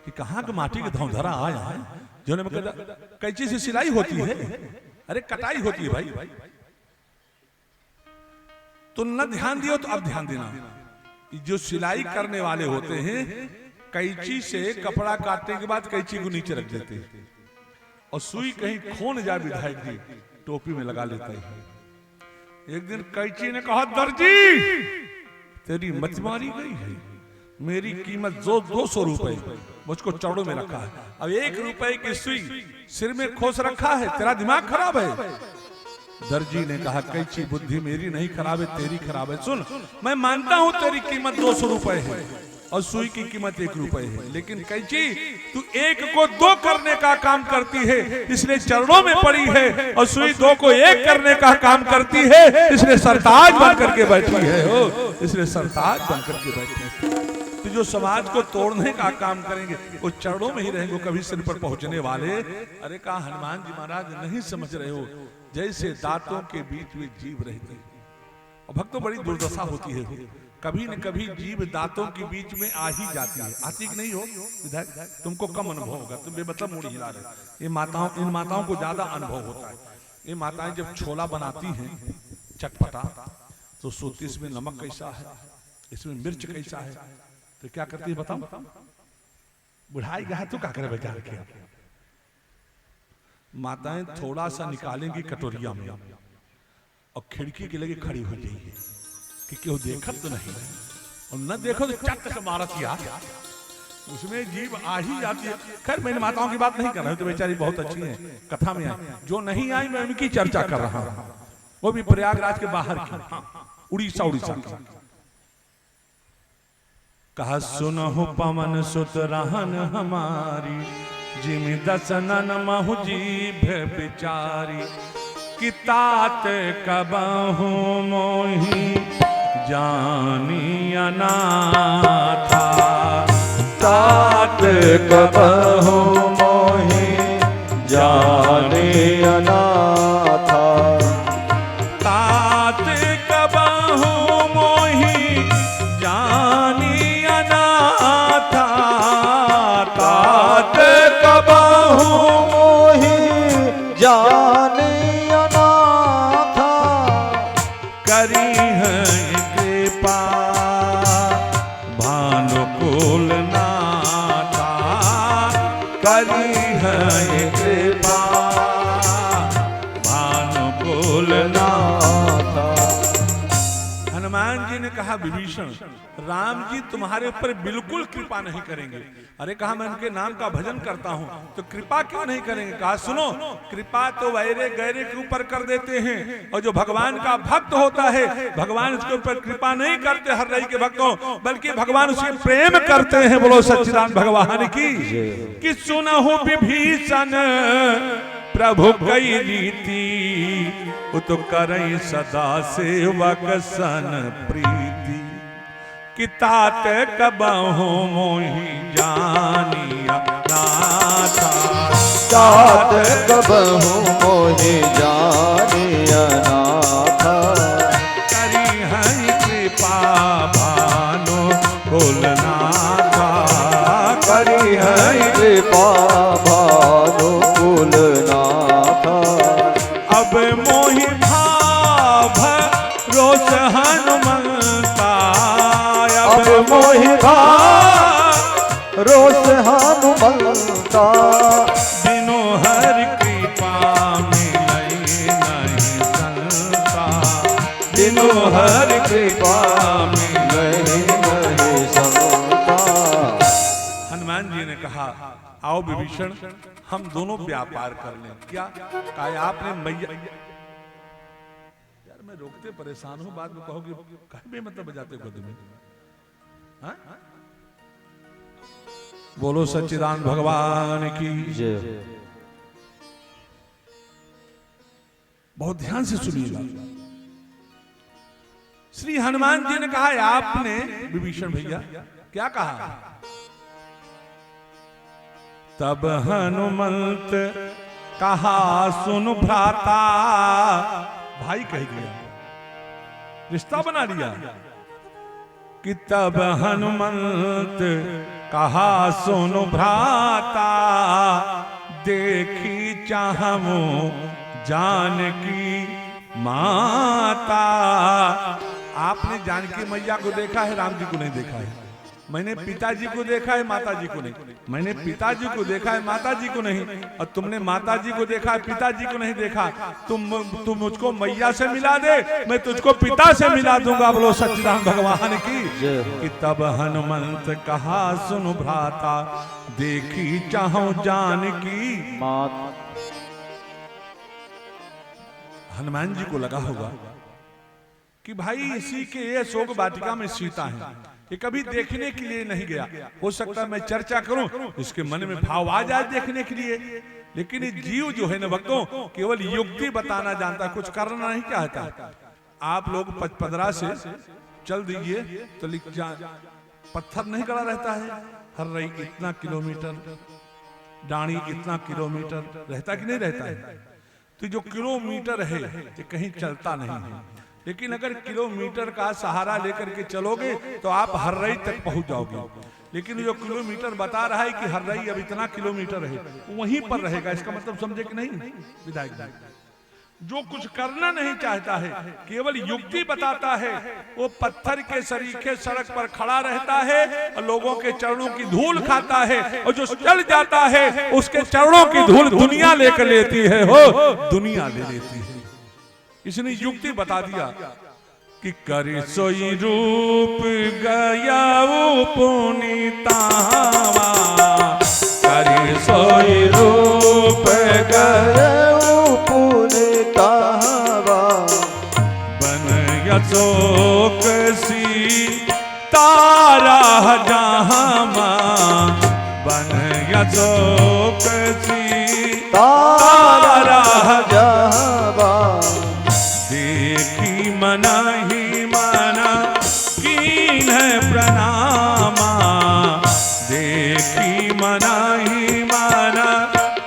कि कहाँ के माटी के धौधरा आया है जो कैंची से सिलाई होती है। अरे कटाई होती है भाई। तो न ध्यान दियो तो अब ध्यान देना। जो सिलाई करने वाले होते हैं कैंची से कपड़ा काटने के बाद कैंची को नीचे रख देते हैं और सुई कहीं खो न जाए विधायक जी टोपी में लगा लेते हैं। एक दिन कैंची ने कहा दर्जी तेरी मतिमारी गई है, मेरी कीमत 200 रुपए मुझको चौड़ों में रखा है। अब 1 रुपए की सुई सिर में खोस रखा है, तेरा दिमाग खराब है। दर्जी ने कहा कैंची बुद्धि मेरी नहीं खराब है, तेरी खराब है। सुन मैं मानता हूं तेरी कीमत 200 रुपए है और सुई की कीमत 1 रुपए है, लेकिन कैंची तू 1 को 2 करने का काम करती है इसलिए चरणों में पड़ी है, और सुई 2 को 1 करने का काम करती है इसलिए सरताज बन करके बैठी है। हो इसलिए सरताज बन करके बैठी है। तो जो समाज को तोड़ने का काम करेंगे वो चरणों में ही रहेंगे, कभी सिर पर पहुंचने वाले। अरे कहा हनुमान जी महाराज नहीं समझ रहे हो, जैसे दांतों के बीच में जीभ रहती है। और भक्तों बड़ी दुर्दशा होती है, कभी न कभी जीभ दांतों के बीच में आ ही जाती है। आती कि नहीं हो विधायक? तुमको कम अनुभव होगा, तुम बेमतलब मुड़ी हिला रहे। इन माताओं को ज्यादा अनुभव होता है। ये माताएं जब छोला बनाती हैं चटपटा तो सोचती इसमें नमक कैसा है, इसमें मिर्च कैसा है, तो क्या करती है बताओ? बुढ़ाई गया तो क्या करे बेचारे के। माताएं थोड़ा सा निकालेंगी कटोरिया में और खिड़की के लगे खड़ी हो जाएगी कि क्यों देखत तो नहीं, और न देखो तो चट से मारत यार, उसमें जीभ आ ही जाती है। खैर मैं माताओं की बात नहीं कर रहा हूं, तो बेचारी बहुत अच्छी है, कथा में आई। जो नहीं आई मैं उनकी चर्चा कर रहा हूं, वो भी प्रयागराज के बाहर की, उड़ीसा की। कहा सुनहु पवन सुत रहन हमारी, जिमि दसनन महु जीभ बिचारी, कि तात कबहु मोहि जानी अनाथा, तात कबहु मोहि जानी अनाथा, तात जाने अनाथ करी है कृपा भानुकुल नाथा करी है कृपा भानुकुल नाथा। हनुमान जी ने कहा विभीषण राम जी तुम्हारे ऊपर बिल्कुल कृपा नहीं करेंगे। अरे कहा मैं उनके नाम का भजन करता हूँ तो कृपा क्यों नहीं करेंगे। कहा सुनो कृपा तो वैरे गैरे के ऊपर कर देते हैं और जो भगवान का भक्त होता है भगवान उसके ऊपर कृपा नहीं करते हर रही के भक्तों बल्कि भगवान उसके प्रेम करते हैं। बोलो सच्चिदानंद भगवान की कि सुनहु विभीषण प्रभु कई रीति उत करई सदा सेवक सन प्रीति कि तात कबहु मोहि जानिया नाथा तात कबहु मोहि जानिया नाथा करी है कृपा भानुकुल नाथा करी है कृपा भानुकुल नाथा। अब मोहि भाव रोष हनुमंता अब मोहि भाव रोष हनुमंता बिनु हरि कृपा मिलई नहीं संता बिनु हरि कृपा मिलई नहीं संता। हनुमान जी ने कहा आओ विभीषण हम दोनों व्यापार कर लें। क्या कहा आपने मैया यार मैं रोकते परेशान हूं बाद में कहोगे कहीं मतलब बजाते खुद में। हाँ? बोलो सच्चिदानंद भगवान की जय। बहुत ध्यान से सुनिएगा। श्री हनुमान जी ने कहा आपने विभीषण भैया क्या कहा। तब हनुमंत कहा सुन भ्राता भाई कह दिया रिश्ता बना लिया कि तब हनुमंत कहा सुन भ्राता देखी चाहमो जानकी माता। आपने जानकी मैया को देखा है राम जी को नहीं देखा है। मैंने पिताजी को देखा है माता जी को नहीं। मैंने पिताजी को देखा है माता जी को नहीं और तुमने माता जी को देखा है पिताजी को नहीं देखा। तुम मुझको मैया से मिला दे मैं तुझको पिता से मिला दूंगा। बोलो सच्चिदानंद भगवान की कि तब हनुमंत कहा सुन भ्राता देखी चाहो जानकी माता। हनुमान जी को लगा होगा कि भाई इसी के ये शोक वाटिका में सीता है ये कभी देखने के लिए नहीं गया। हो सकता है मैं चर्चा करूं इसके मन में भाव आ जाए देखने के लिए। लेकिन ये जीव जो है ना भक्तों केवल युक्ति बताना जानता कुछ करना नहीं चाहता। आप लोग 15 से चल दीजिए तो पत्थर नहीं गड़ा रहता है। हर रही इतना किलोमीटर डाणी इतना किलोमीटर रहता कि नहीं रहता है। तो जो किलोमीटर है ये कहीं चलता नहीं है। लेकिन अगर किलोमीटर का सहारा लेकर के चलोगे तो आप हर्रई तक पहुंच जाओगे। लेकिन जो किलोमीटर बता रहा है कि हर्रई अब इतना किलोमीटर है वहीं पर रहेगा। इसका मतलब समझे कि नहीं विधायक जी। जो कुछ करना नहीं चाहता है केवल युक्ति बताता है वो पत्थर के सरीखे सड़क पर खड़ा रहता है और लोगों के चरणों की धूल खाता है। और जो चल जाता है उसके चरणों की धूल दुनिया लेकर लेती है। हो दुनिया ले लेती है। इसने युक्ति बता दिया कि करी सोई रूप गया पुनीतावा करी सोई रूप गया पुनीतावा बन यशोक सी तारा जहां बन यशोक सी तारा जहां देखी मना ही मना कीन प्रणामा देखी मना ही मना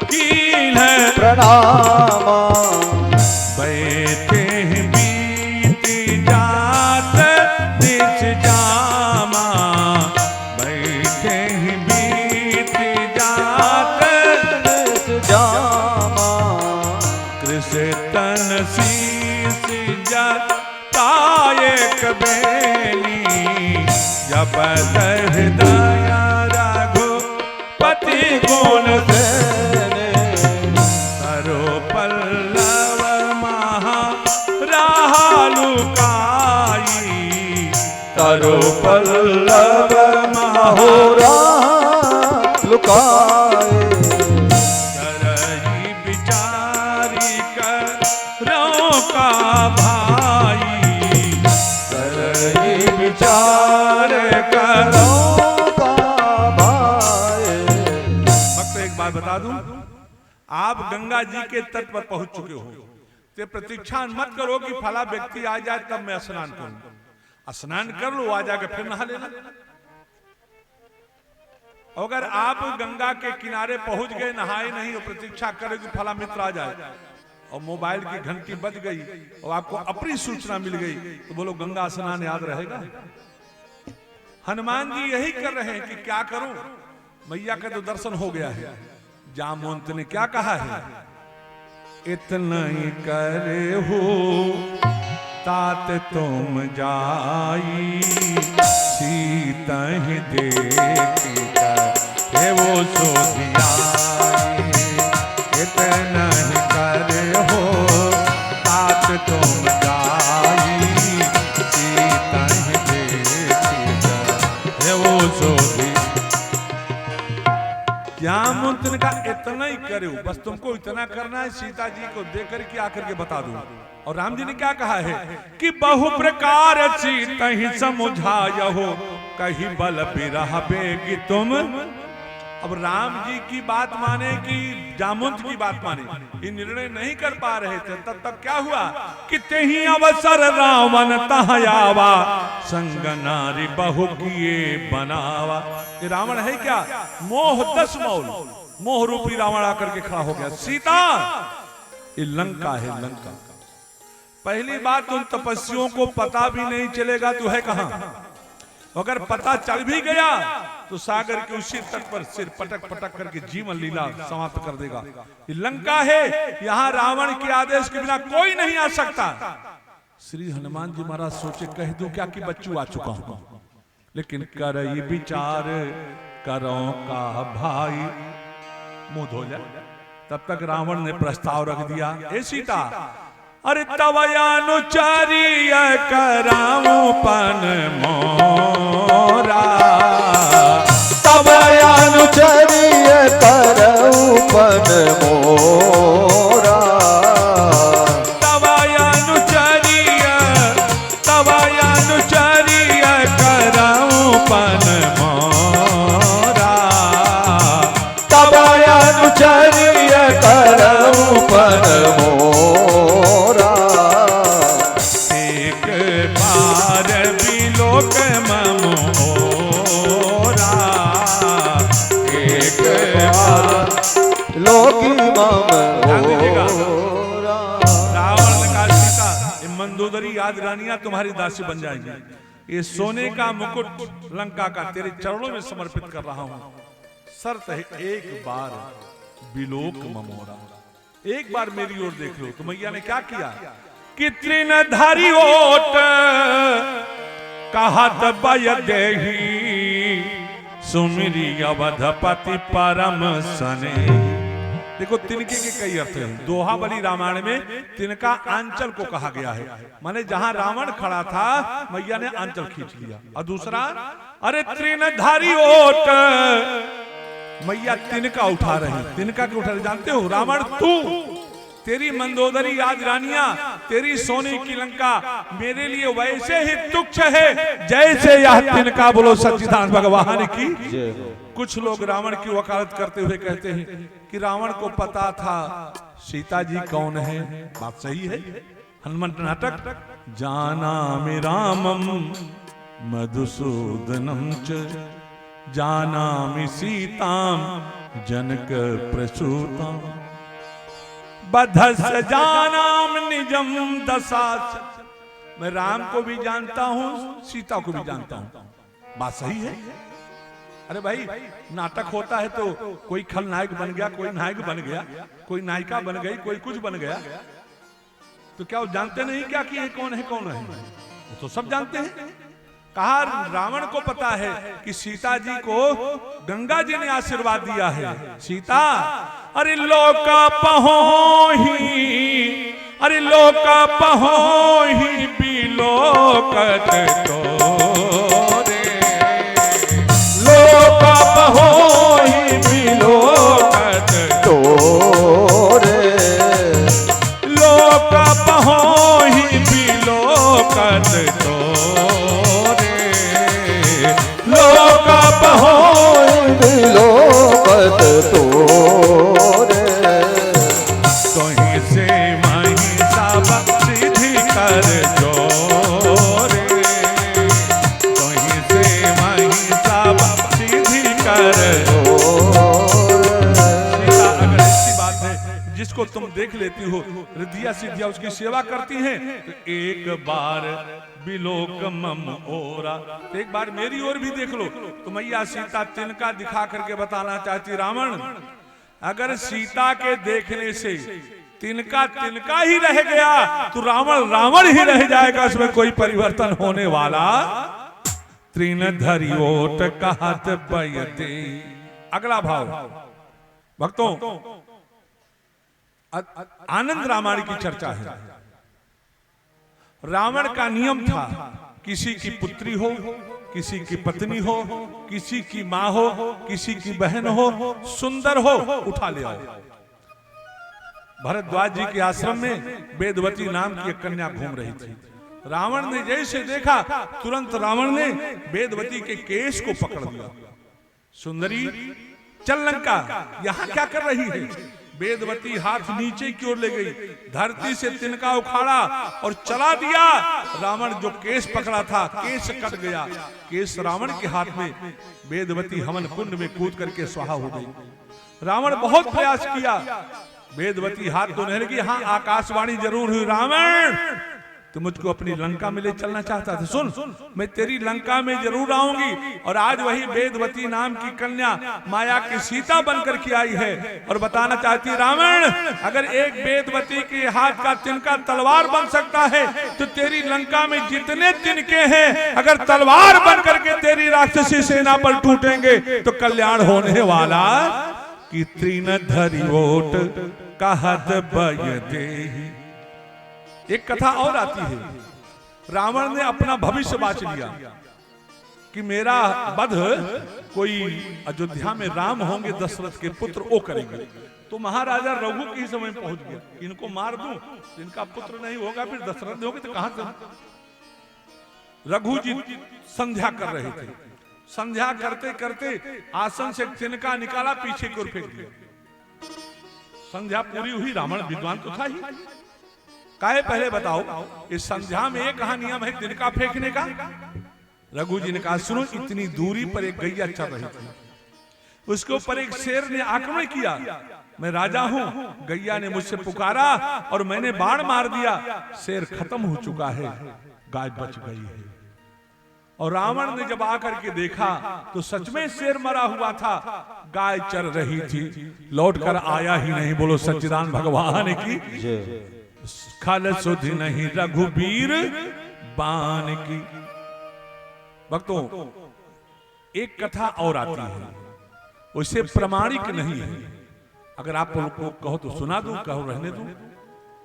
कीन प्रणामा बैठे बीत जात दिश जामा बैठे बीत जात दिश जामा से तन शीस जताए कबेली जब हृदय रघुपति गुण सेने करो पल्लव महारालुकाई करो पल्लव महोरा लुकाए करई विचारी करो का भाई करई विचार करो का भाई। भक्त एक बात बता दूं, आप गंगा जी के तट पर पहुंच चुके हो तो प्रतीक्षा मत करो कि फला व्यक्ति आ जाए तब मैं स्नान करूं। स्नान कर लो, आ जाके फिर नहा लेना। अगर आप गंगा के किनारे पहुंच गए, नहाए नहीं और प्रतीक्षा करें कि फला मित्र आ जाए और मोबाइल की घंटी बज गई और आपको अपनी सूचना मिल गई तो बोलो गंगा स्नान याद रहेगा? हनुमान जी यही कर रहे हैं कि क्या करूं, मैया का तो दर्शन हो गया है। जामवंत ने क्या कहा है, इतना ही करे हो तात तुम जाई सीता ही देखी है वो सोधियाई। इतना ही करे हो तात तुम जाई सीता ही देखी है वो सोधी। जामवंत ने कहा इतना ही करो, बस तुमको इतना करना है, सीता जी को देकर के आकर के बता दो। और राम जी ने क्या कहा है कि बहु प्रकार सीता ही समुझायहो कहीं बल बिरह बेगी तुम। अब राम जी की बात माने कि जामवंत की बात माने, ये निर्णय नहीं कर पा रहे थे। तब तक क्या हुआ कि तेही अवसर रावण तहयावा संग नारी बहु किए बनावा। ये रावण है क्या, मोह 10 मौल, मोह रूपी रावण आकर के खड़ा हो गया। सीता ये लंका है, लंका। पहली बात उन तपस्वियों को पता भी नहीं चलेगा तू है कहां। अगर पता चल भी गया तो सागर के उसी तट पर सिर पटक पटक करके जीवन लीला समाप्त कर देगा। ये लंका है, यहाँ रावण के आदेश के बिना कोई नहीं आ सकता। श्री हनुमान जी महाराज सोचे कह दूं क्या कि बच्चू आ चुका हूं, लेकिन करई विचार करो का भाई मुंह धो जाए। तब तक रावण ने प्रस्ताव रख दिया, ए सीता अरे तवयानुचरिय कराऊं पन मोरा। तवयानुचरिय कराऊं पन मोरा। तवयानुचरिय कराऊं पन मोरा। तवयानुचरिय कराऊं पन मोरा। एक बार बिलोक ममोरा। एक बार लोकी मम रावण ने कहा सीता ये मंदोदरी याद रानियां तुम्हारी दासी बन जाएंगी। ये सोने का मुकुट लंका का तेरे चरणों में समर्पित कर रहा हूं। शर्त है एक बार बिलोक ममोरा, एक बार मेरी ओर देख लो। तो मैया ने क्या किया कि तृणधारी ओट कहत बय देही सुमिरी अवधपति परम सने। देखो तिनके के कई अर्थ हैं। दोहाबली रामायण में तिनका आंचल को कहा गया है, माने जहां रावण खड़ा था मैया ने आंचल खींच लिया। और दूसरा अरे तृणधारी ओट, मैया तिनका उठा रही। तिनका क्यों उठा रही जानते हो? रावण तू, तेरी मंदोदरी आज रानियां, तेरी सोने की लंका मेरे लिए वैसे ही तुच्छ है जैसे यह तिनका। बोलो सच्चिदानंद भगवान की। कुछ लोग रावण की वकालत करते हुए कहते हैं कि रावण को पता था सीता जी कौन है। बात सही है। हनुमंत नाटक जाना में रामम मधुसूदनम च जानामि सीताम जनक प्रसूताम बधस जानाम निजम दशास। मैं राम को भी जानता हूं, सीता को भी जानता हूं। बात सही है। अरे भाई नाटक होता है तो कोई खलनायक बन गया, कोई नायक बन गया, कोई नायिका बन गई, कोई कुछ बन गया, तो क्या वो जानते नहीं क्या कि ये कौन है कौन है? वो तो सब जानते हैं। कहा रावण को पता है कि सीता जी को गंगा जी ने आशीर्वाद दिया है। सीता अरे लोका पहोही, अरे लोका पहोही बिलोकत तोरे, लोका पहोही बिलोकत तोरे, लोका पहोही बिलोकत तोरे, लोका पहोही बिलोकत तोरे, तोहीं से महिषा सिद्धि कर जोरे, तोहीं से महिषा सिद्धि कर जोरे। अगर ऐसी बात है जिसको तुम देख लेती हो रिद्धिया सिद्धिया उसकी सेवा करती हैं, तो एक बार बिलोक मम ओरा, तो एक बार मेरी ओर भी देख लो। तो मैया सीता तिनका दिखा करके बताना चाहती रावण अगर सीता के देखने से तिनका तिनका ही रह गया तो रावण रावण ही रह जाएगा, उसमें कोई परिवर्तन होने वाला। तृण धरि ओट कहत बयते। अगला भाव भक्तों, आनंद रामायण की चर्चा है। रावण का नियम था किसी की पुत्री हो, किसी की पत्नी हो, किसी की माँ हो, किसी की बहन हो, सुंदर हो, उठा ले आओ। भरद्वाज जी के आश्रम में वेदवती नाम की एक कन्या घूम रही थी। रावण ने जैसे देखा तुरंत रावण ने वेदवती के केस को पकड़ लिया। सुंदरी चल लंका, यहाँ क्या कर रही है? वेदवती हाथ नीचे की ओर ले गई, धरती से तिनका उखाड़ा और चला दिया। रावण जो केस पकड़ा था केस कट गया, केस रावण के हाथ में। वेदवती हवन कुंड में कूद करके स्वाहा हो गई। रावण बहुत प्रयास किया, वेदवती हाथ तो नहीं लगी। हाँ आकाशवाणी जरूर हुई, रावण तो मुझको अपनी लंका में ले चलना चाहता था। सुन, मैं तेरी लंका में जरूर आऊंगी। और आज वही वेदवती नाम की कन्या माया की सीता बनकर के आई है और बताना चाहती रावण अगर एक वेदवती के हाथ का तिनका तलवार बन सकता है तो तेरी लंका में जितने तिनके हैं अगर तलवार बन करके तेरी राक्षसी सेना पर टूटेंगे तो कल्याण होने वाला। कि तृण धरि ओट कहत बयते। एक कथा और आती है, रावण ने अपना भविष्य बांच लिया कि मेरा वध कोई अयोध्या में राम होंगे दशरथ के पुत्र वो करेंगे। तो महाराजा रघु के समय पहुंच गया, इनको मार दूं, इनका पुत्र नहीं होगा फिर दशरथ नहीं होगा तो कहां से। रघु जी संध्या कर रहे थे, संध्या करते करते आसन से तिनका निकाला, पीछे की ओर फेंक दिया। संध्या पूरी हुई, रावण विद्वान तो था ही। काहे पहले बताओ इस संध्या में कहा नियम है तिनका फेंकने का? रघु जी ने कहा सुनो, इतनी दूरी पर एक गैया चल रही थी, उसके ऊपर एक शेर ने आक्रमण किया। मैं राजा हूं, गैया ने मुझसे पुकारा और मैंने बाण मार दिया, शेर खत्म हो चुका है, गाय बच गई है। और रावण ने जब आकर के देखा तो सच में शेर मरा हुआ था, गाय चर रही थी, लौट कर आया ही नहीं। बोलो सच्चिदानंद भगवान की। खल सुधि नहीं रघुबीर बान की। भक्तों एक कथा और आती है, उसे प्रमाणिक नहीं है। अगर आप लोग कहो तो सुना दूं, कहो रहने दूं,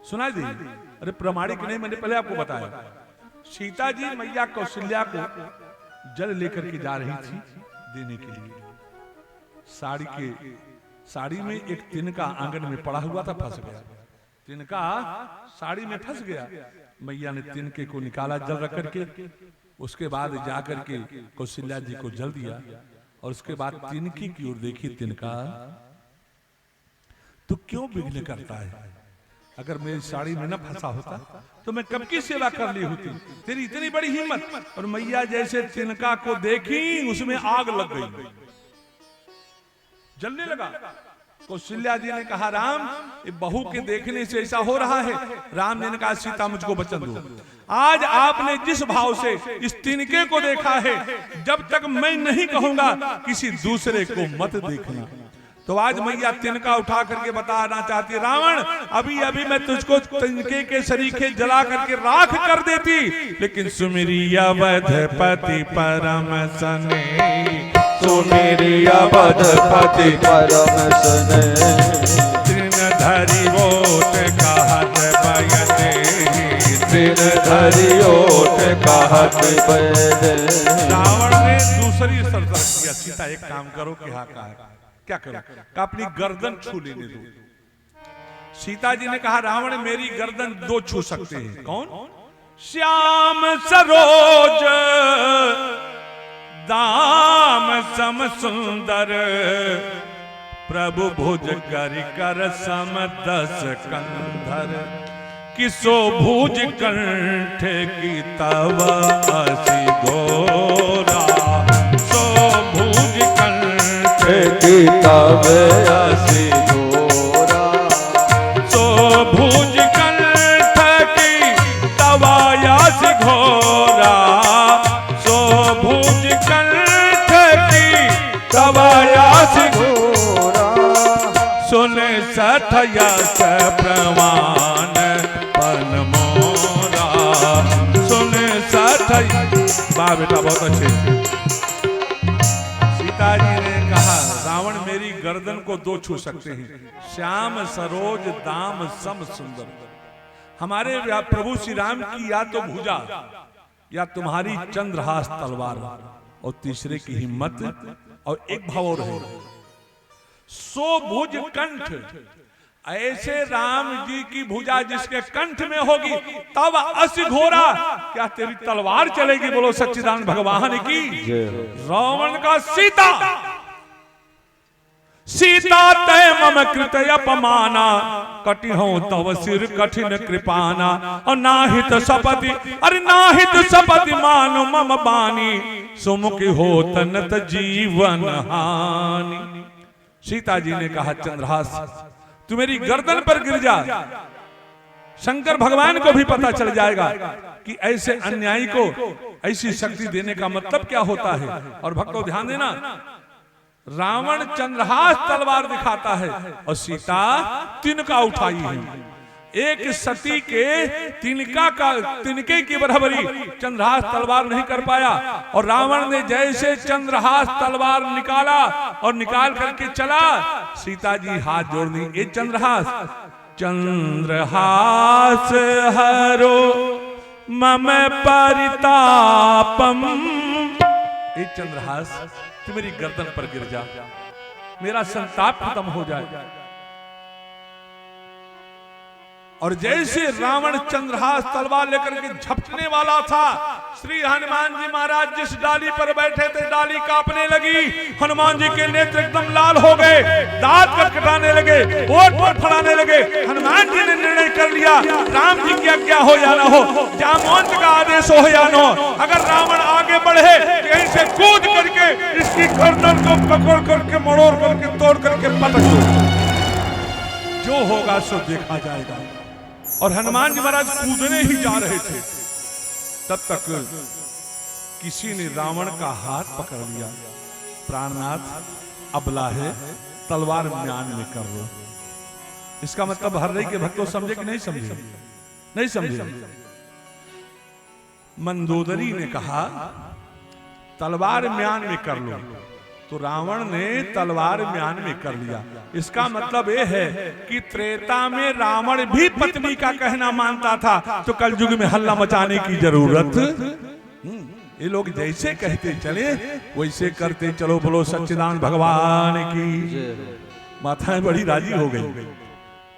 सुना दी। अरे प्रमाणिक नहीं, मैंने पहले आपको बताया। सीता जी मैया कौशल्या को जल लेकर के जा रही थी देने के लिए। साड़ी में एक तिनका आंगन में पड़ा हुआ था, फंस गया। तिनका साड़ी में फंस गया। मैया ने तिनके को निकाला जल रख करके, उसके बाद जाकर के कौशल्या जी को जल दिया और उसके बाद तिनके की ओर देखी। तिनका तो क्यों विघ्न करता है? अगर मेरी साड़ी में न फंसा होता तो मैं कब की सेवा कर ली होती। तेरी इतनी बड़ी हिम्मत। और मैया जैसे तिनका को देखी उसमें आग लग गई, जलने लगा। कौशल्या जी ने कहा राम ये बहू के देखने से ऐसा हो रहा है। राम जी ने कहा सीता मुझको वचन दो, आज आपने जिस भाव से इस तिनके को देखा है, जब तक मैं नहीं कहूंगा किसी दूसरे को मत देखना। तो आज मैया तिनका उठा करके बताना चाहती है, रावण अभी अभी मैं तुझको तिनके के सरीखे जला करके राख कर देती, लेकिन सुमिरी अवधपति परम सने, सुमिरी अवधपति परम सने, तृणधरि ओट कहत बयदे, तृणधरि ओट कहत बयदे। रावण ने दूसरी शर्त रख दिया, सीता एक काम करो कि हाँ कहा क्या करो का अपनी गर्दन छू लेने दो। सीता जी ने कहा रावण मेरी गर्दन दो छू सकते हैं, कौन? श्याम सरोज दाम सम सुंदर, प्रभु भुज कर सम दस कंधर, किसो भुज कंठ की तव असी घोरा, सो भुज कंठ की तव असी घोरा, सो भुज कंठ की तव असी घोरा, सो भुज कंठ की तव असी घोरा, सुन सठ यस प्रमाण पन मोरा, सुन सठ। वाह बेटा बहुत अच्छे। सीता जी ने कहा रावण मेरी गर्दन को दो छू सकते हैं, श्याम सरोज दाम सम सुंदर। हमारे प्रभु श्री राम की या तो भुजा या तुम्हारी चंद्रहास तलवार, और तीसरे की हिम्मत, और एक भाव और है सो भुज कंठ, ऐसे राम जी की भुजा जिसके कंठ में होगी तब असी घोरा, क्या तेरी तलवार चलेगी? बोलो सच्चिदानंद भगवान की। रावण का सीता सीता तय मम कृत अपमाना, कटिहो तव सिर कठिन कृपाना, और नाहित सपति अरे नाहित सपति मानु मम बानी, सुमुखी हो तनत जीवन हानि। सीता जी ने कहा चंद्रहास तू मेरी गर्दन पर गिर जा, शंकर भगवान को भी पता चल जाएगा कि ऐसे अन्यायी को ऐसी शक्ति देने का मतलब क्या होता है। और भक्तों ध्यान देना, रावण चंद्रहास तलवार दिखाता है और सीता तिनका उठाई है। एक सती के तिनके की बराबरी चंद्रहास तलवार नहीं कर पाया, और रावण ने जैसे चंद्रहास तलवार निकाला और निकाल करके चला, सीता जी हाथ जोड़ दी, ये चंद्रहास चंद्रहास हरो मम परितापम, ये चंद्रहास तू मेरी गर्दन पर गिर जा, मेरा संताप खत्म हो जाए। और जैसे रावण चंद्रहास तलवार लेकर के झपटने वाला था, श्री हनुमान जी महाराज जिस डाली पर बैठे थे डाली कांपने लगी, हनुमान जी के नेत्र एकदम लाल हो गए, दांत कटकटाने लगे, ओठ फड़फड़ाने लगे। हनुमान जी ने निर्णय कर लिया राम जी की आज्ञा हो या ना हो, जामवंत का आदेश हो या ना हो, अगर रावण आगे बढ़े यहीं से कूद करके इसकी गर्दन को पकड़ करके मरोड़ करके तोड़ करके पटक दो, जो होगा सो देखा जाएगा। और हनुमान जी महाराज कूदने ही जा रहे थे, तब तक किसी ने रावण का हाथ पकड़ लिया, प्राणनाथ अबला है, तलवार म्यान में कर लो। इसका मतलब हर रही के भक्तों समझे कि नहीं समझे? नहीं समझे। मंदोदरी ने कहा तलवार म्यान में कर लो, तो रावण ने तलवार म्यान में कर लिया। इसका मतलब यह है कि त्रेता में रावण भी पत्नी का कहना मानता था, तो कलयुग में हल्ला मचाने की जरूरत। ये लोग जैसे कहते चले वैसे करते चलो, बोलो सच्चिदानंद भगवान की। माताएं बड़ी राजी हो गई।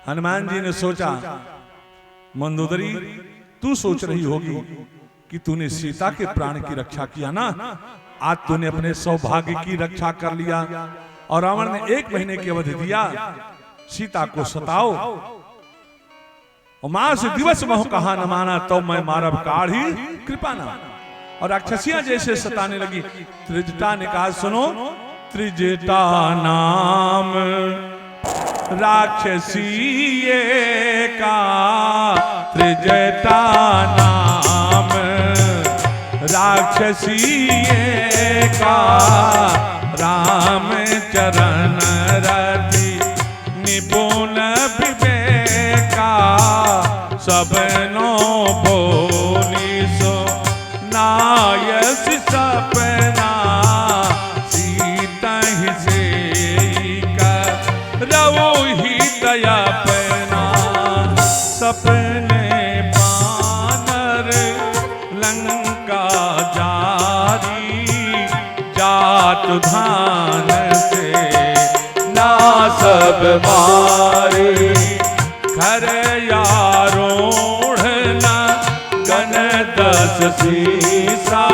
हनुमान जी ने सोचा मंदोदरी तू सोच रही होगी कि तूने सीता के प्राण की रक्षा किया ना, आज तूने अपने सौभाग्य की रक्षा कर लिया। और रावण ने 1 महीने की अवधि दिया, सीता को सताओ, और मां से दिवस मोह कहा न माना, तो मैं मारब काढ़ी कृपाना। और राक्षसियां जैसे सताने लगी। त्रिजटा ने कहा सुनो, त्रिजटा नाम राक्षसी का त्रिजटा नाम, राक्षसी का राम चरण रति निपुण विवेका, सबनो बोली सो नायस सपना, सीता ही से रवो ही दयापना, सपने बानर लंका जारी, जात धान से ना सब मारी, घर यारोढ़ना गण दस सीसा,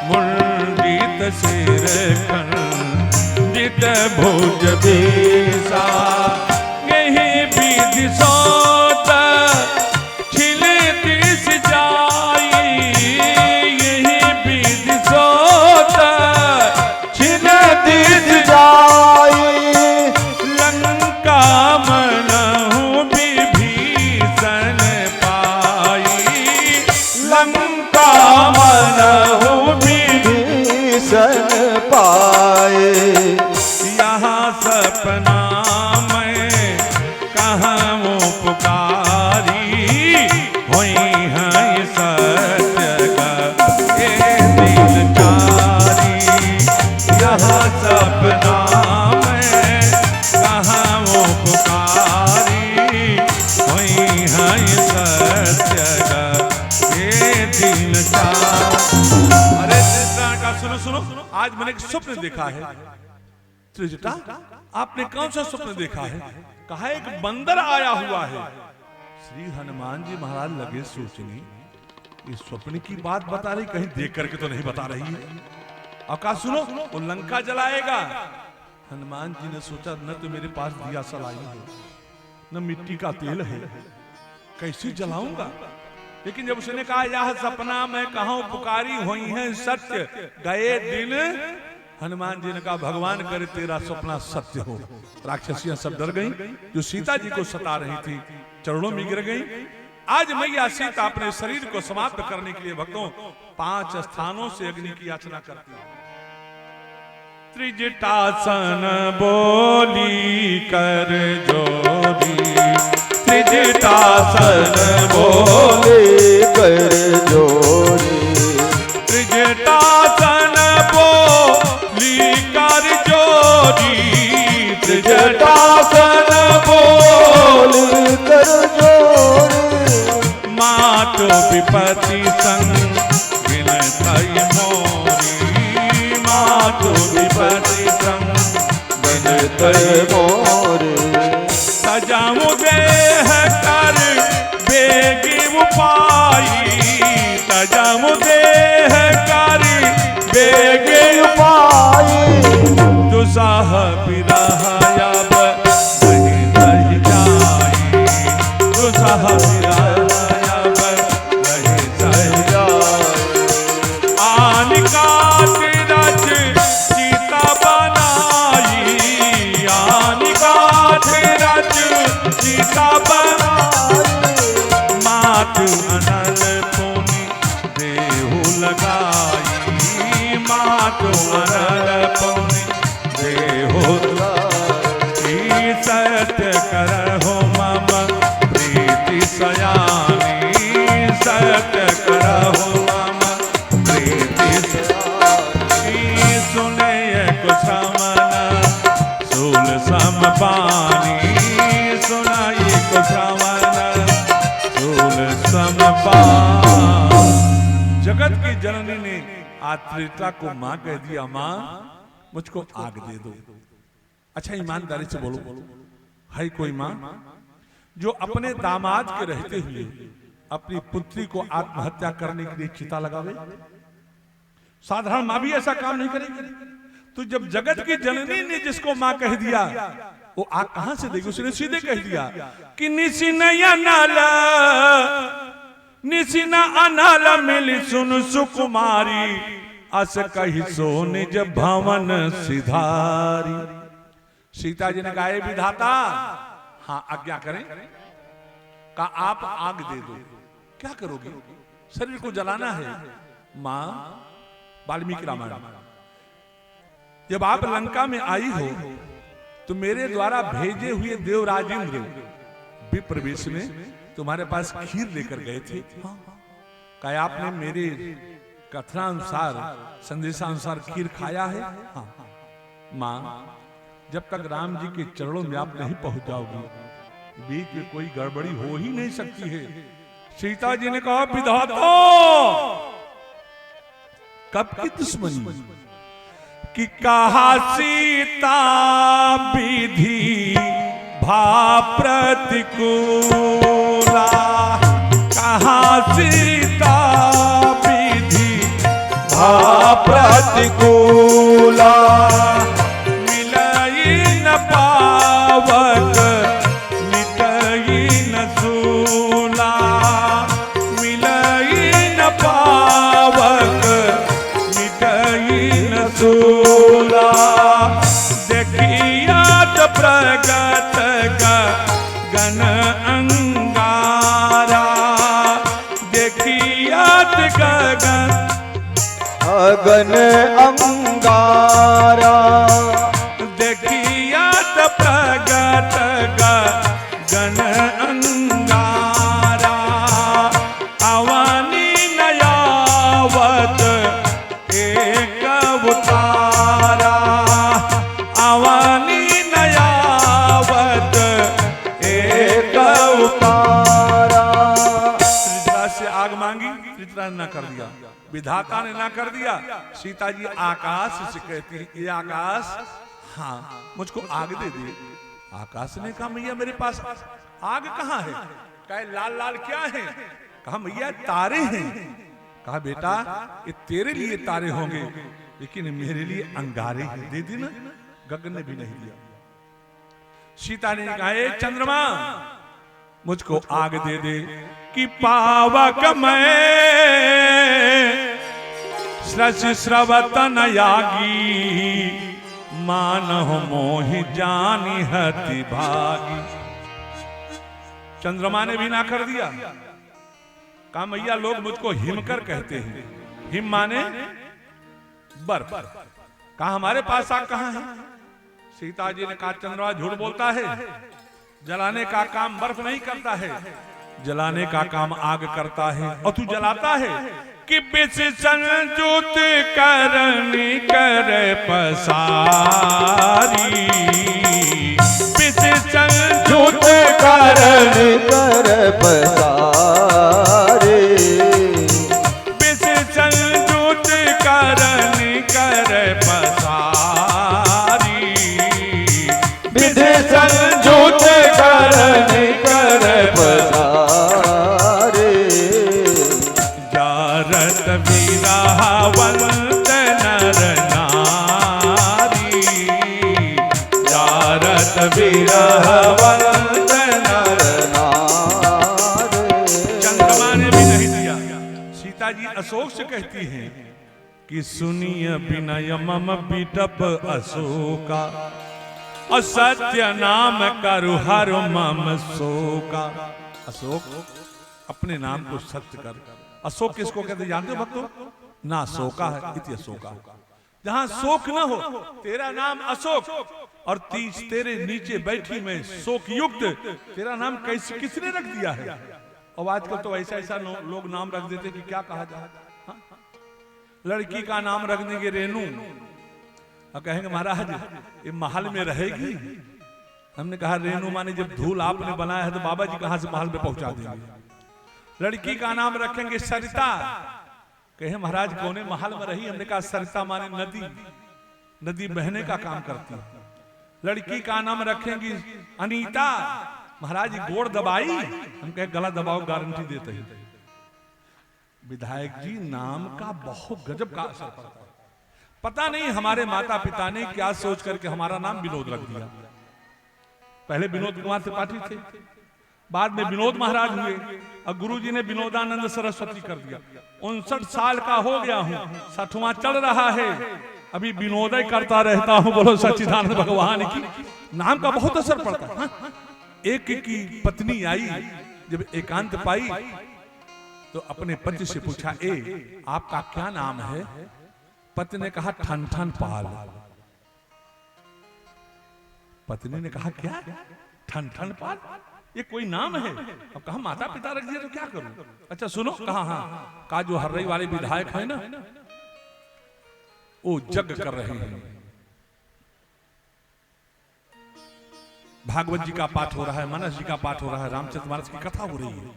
मुंडित सिर खंडित भुज भीसा, यही विधि सोत छिल दिस जाई, यही विधि सोत छिल दिस जाई, लंका मनहु विभीषण पाई, लंका मनहु विभीषण पाए। यहाँ सपना में कहूँ पुकारी, होई है सत्य का ये दिल चारी, यहाँ सपना में कहूँ पुकारी, होई है सत्य का ये दिल चारी। अरे का सुनो सुनो, आज मैंने एक स्वप्न देखा है। त्रिजटा, आपने कौन सा स्वप्न देखा है? कहा एक बंदर आया हुआ है। श्री हनुमान जी महाराज लगे सोचने, इस स्वप्न की बात बता रही, कहीं देख करके तो नहीं बता रही है। और कहा सुनो, वो लंका जलाएगा। हनुमान जी ने सोचा, न तो मेरे पास दिया सलाई है, न मिट्टी का तेल है, कैसे जलाऊंगा। लेकिन जब उसने कहा यह सपना मैं कहूं पुकारी, हुई है सत्य गए दिन, हनुमान जी ने कहा भगवान करे तेरा सपना सत्य हो। राक्षसियां सब डर गईं, जो सीता जी को सता रही थी चरणों में गिर गईं। आज मैया सीता अपने शरीर को समाप्त करने के लिए भक्तों 5 स्थानों से अग्नि की याचना करती है। त्रिजटासन बोली कर जोरी, त्रिजटासन बोले कर जोरी, त्रिजटासन बोली कर जोरी, त्रिजटासन बोले कर जोरी, मातो विपत्ति संग गिनतई मोरी, मातो विपत्ति संग गिनतई मोरी, सजाऊं देह कर बेगी उपाई, सजाऊं देह कर बेगी उपाई, दुसाह बिरहयब नहीं रह जाई, दुसाह बिरहयब नहीं रह जाई। आन काट रच सीता बनाई, आन काट रच सीता बनाई, मात अनल पुनि देहु लगाई, मात अनल पुनि देहु लगाई। सत्य करहु मम प्रीति सयानी, सत्य करहु मम प्रीति सयानी, सुने कुछ मन सूल समपानी, सुनाई कुछ मन सूल समपानी। जगत की जननी ने आज त्रिजटा को मां कह दिया, मां मुझको आग दे दो। अच्छा ईमानदारी से बोलो, है कोई मां जो अपने दामाद के रहते हुए अपनी पुत्री को आत्महत्या करने के लिए चिता लगावे? साधारण मां भी ऐसा काम नहीं करेगी। तो जब जगत की जननी ने जिसको मां कह दिया, वो आग कहां से देगी? उसने सीधे कह दिया कि निसिनया नाला, निसिना अनाला मिली सुन सुकुमारी, अस कही सो निज भवन सिधारी। सीता जी ने कहा "ए विधाता, हाँ आज्ञा करें। कहा आप आग दे दो। क्या करोगे? शरीर को जलाना है। मां, वाल्मीकि रामायण, जब आप लंका में आई हो तो मेरे द्वारा भेजे हुए देवराजेंद्र विप्रवेश में तुम्हारे पास खीर लेकर गए थे। क्या आपने मेरे कथनानुसार, संदेशानुसार खीर खाया है? हाँ। मां, जब तक राम जी के चरणों में आप नहीं पहुंच जाओगी, बीच में कोई गड़बड़ी हो ही नहीं सकती है। सीता जी ने कहा विधाता, कब की दुश्मनी कि कहा सीता विधि भा प्रतिकूला, कहा सीता विधि भा प्रतिकूला, मिलई न पावक मिटई न सूला, मिलई न पावक मिटई न सूला, देखिया तो प्रगट गण अंगारा, देखिया तो गगन अगन अंगारा, देखिया तो प्रगट गण अंगारा, अवनी नयावत एक अवतारा, अवनी नयावत एक अवतारा। त्रिजटा से आग मांगी, त्रिजटा ने ना कर दिया, विधाता ने ना कर दिया। सीता जी आकाश से कहती है ये आकाश, हाँ मुझको आग दे दे। आकाश ने कहा मैया मेरे पास आग कहाँ है? कहे लाल लाल क्या है? कहा मैया तारे हैं। कहा बेटा ये तेरे लिए तारे होंगे, लेकिन मेरे लिए अंगारे हैं, दे दी ना। गगन ने भी नहीं दिया। सीता ने कहा ए चंद्रमा, मुझको आग दे दे कि पावक मैं श्रस श्रवतन यागी, मानह मोहि जानी हति भागी। चंद्रमा ने भी ना कर दिया। कहा मैया लोग मुझको हिमकर कहते हैं, हिम माने बर्फ। कहा हमारे पास आग कहां है? सीता जी ने कहा चंद्रमा झूठ बोलता है, जलाने का काम बर्फ नहीं करता है, जलाने का काम आग करता है। और तू जलाता है कि विष संजुत करनी कर पसारी, विष संजुत करनी कर पसारी, विष संजुत करनी कर पसारी, विधि संजुत करनी कर पसारी, जारत विरहवंत नर नारी, जारत विरहवंत नर नारी। चंद्रमा ने भी नहीं दिया। सीता जी अशोक से कहती हैं कि सुनिय विनय मम बिटप अशोका, असत्य नाम करु हर मम शोका। अशोक अपने नाम को सत्य कर। अशोक किसको कहते जानते हो भक्तों? ना शोका है इति अशोका, जहां शोक न हो तेरा नाम अशोक, और तीज तेरे नीचे बैठी में शोक युक्त, तेरा नाम कैसे किसने रख दिया है? और आजकल तो ऐसा ऐसा लोग नाम रख देते कि क्या कहा जाए। हाँ? लड़की का नाम रख देंगे रेनू और कहेंगे महाराज ये महल में रहेगी। हमने कहा रेनू माने जब धूल आपने बनाया है तो बाबा जी कहां से महल में पहुंचा देंगे। लड़की का नाम रखेंगे सरिता, कहे महाराज कौने महल में रही? हमने कहा सरिता माने नदी, नदी बहने का काम करती है। लड़की का नाम रखेंगी अनीता, महाराज गोड़ दबाई, हम कहे गला दबाओ गारंटी देते हैं। विधायक जी नाम का बहुत गजब का असर पड़ता है। पता नहीं हमारे माता पिता ने क्या सोच करके हमारा नाम विनोद रख दिया। पहले विनोद कुमार त्रिपाठी थे, बाद में विनोद महाराज हुए और गुरुजी ने विनोदानंद सरस्वती कर दिया। 59 साल का हो गया हूं, 60वां चल रहा है, अभी विनोदय करता रहता हूं। बोलो सच्चिदानंद भगवान की। नाम का बहुत असर पड़ता है। हाँ? एक की पत्नी आई, जब एकांत पाई तो अपने पति से पूछा, आपका क्या नाम है? पति ने कहा ठन ठन पाल। पत्नी ने कहा क्या? ठन ठन पाल, ये कोई नाम है? अब कहा माता पिता रख दिया तो क्या करूं? अच्छा सुनो। कहा हाँ। कहा जो हर्रई वाले विधायक है ना, वो जग कर रहे हैं, भागवत जी का पाठ हो रहा है, मानस जी का पाठ हो रहा है, रामचरितमानस की कथा हो रही है,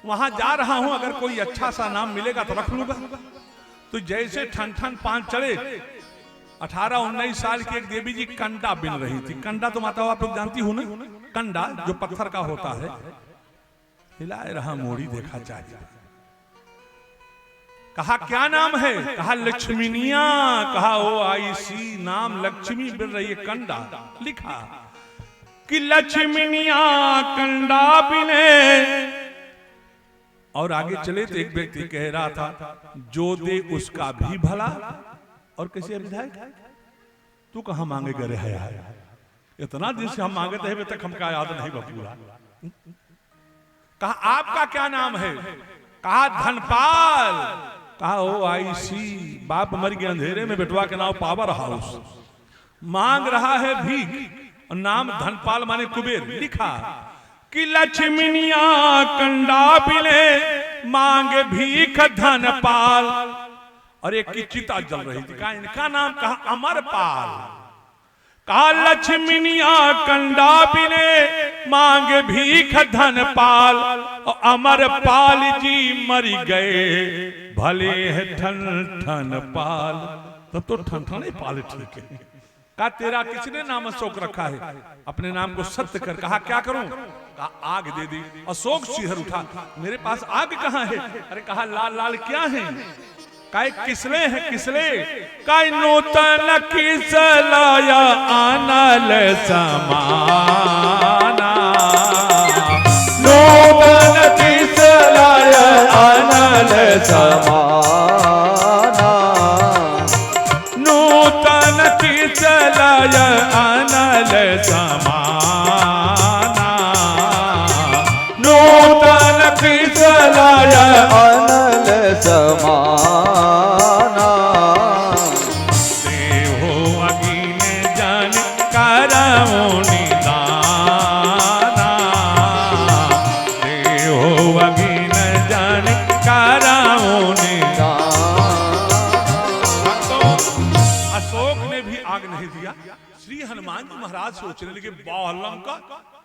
वहां जा रहा हूं, अगर कोई अच्छा सा नाम मिलेगा तो रख लूंगा। तो जैसे ठन ठन पान चढ़े, 18-19 साल की एक देवी जी कंडा बिन रही थी। कंडा तो माता आप लोग जानती हो ना, कंडा जो पत्थर का होता है। हिलाए रहा मोड़ी, देखा चाहिए। कहा क्या नाम है? कहा लक्ष्मीनिया। कहा ओ आई सी, नाम लक्ष्मी बिन रही है, कंडा लिखा कि लक्ष्मीनिया कंडा बिने। और आगे चले तो एक व्यक्ति कह रहा था, जो दे उसका भी भला। और कैसे विधायक, तू कहां मांगे गए है यार? इतना दिन से हम मांगते हैं, तक हमका याद नहीं बपूरा। कहा आपका क्या नाम है? कहा धनपाल। कहा ओ आई सी, बाप मर गया अंधेरे में, बेटवा के नाम पावर हाउस, मांग रहा है भीख, नाम धनपाल माने कुबेर। लिखा कि लक्ष्मीनिया कंडा बिले, मांगे भीख धनपाल। और एक की चिता जल रही थी। कहा इनका नाम? कहा अमरपाल। कहा लक्ष्मीनिया कंडा बिने, मांगे भीख धनपाल। और अमरपाल जी मर गए, भले है ठन ठन पाल। तब तो ठन ठन पाल ठीक है। कहा तेरा किसने नाम अशोक रखा है? अपने नाम को सत्य कर। कहा क्या करूं? कहा आग दे दी। अशोक सिहर उठा, मेरे पास आग कहां है? अरे कहा लाल लाल क्या है? काय किसले है? किसले? काय नूतन किसलाया आनल समाना। नूतन किसलाया आनल समाना। नूतन किसलाया आनल समाना। नूतन किसलाया आनल समाना। हनुमान जी महाराज सोचने लगे, बालम का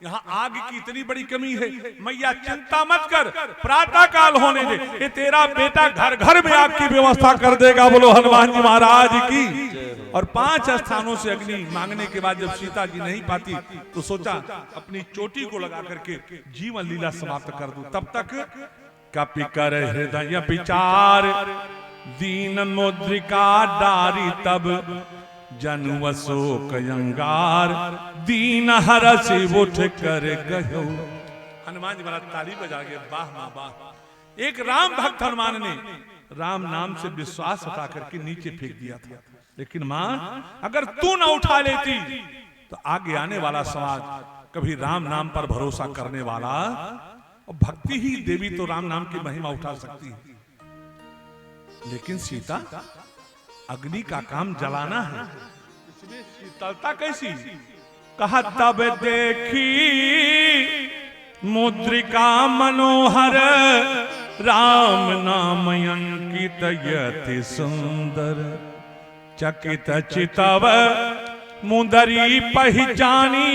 यहाँ आग की इतनी बड़ी कमी है। मैया चिंता मत कर, प्रातः काल होने दे, ये तेरा बेटा घर घर में आग की व्यवस्था कर देगा। बोलो हनुमान जी महाराज की। और 5 स्थानों से अग्नि मांगने के बाद जब सीता जी नहीं पाती, तो सोचा अपनी चोटी को लगा करके जीवन लीला समाप्त कर दूं। तब तक कपि कर हृदय विचार, दीन मुद्रिका डारी, तब जनु अशोक अंगार, दीन हरस उठ कर गयो। हनुमान जी महाराज ताली बजा के वाह मां वाह। एक राम भक्त हनुमान ने राम नाम से विश्वास हटा करके नीचे फेंक दिया था। लेकिन मां, अगर तू ना उठा लेती तो आगे आने वाला समाज कभी राम नाम पर भरोसा करने वाला, और भक्ति ही देवी तो राम नाम की महिमा उठा सकती है। लेकिन सीता, अग्नि का काम जलाना है, इसमें शीतलता कैसी? कहा तब देखी मुद्रिका मनोहर, राम नाम अंकित यति सुंदर, चकित चितव मुंदरी पहचानी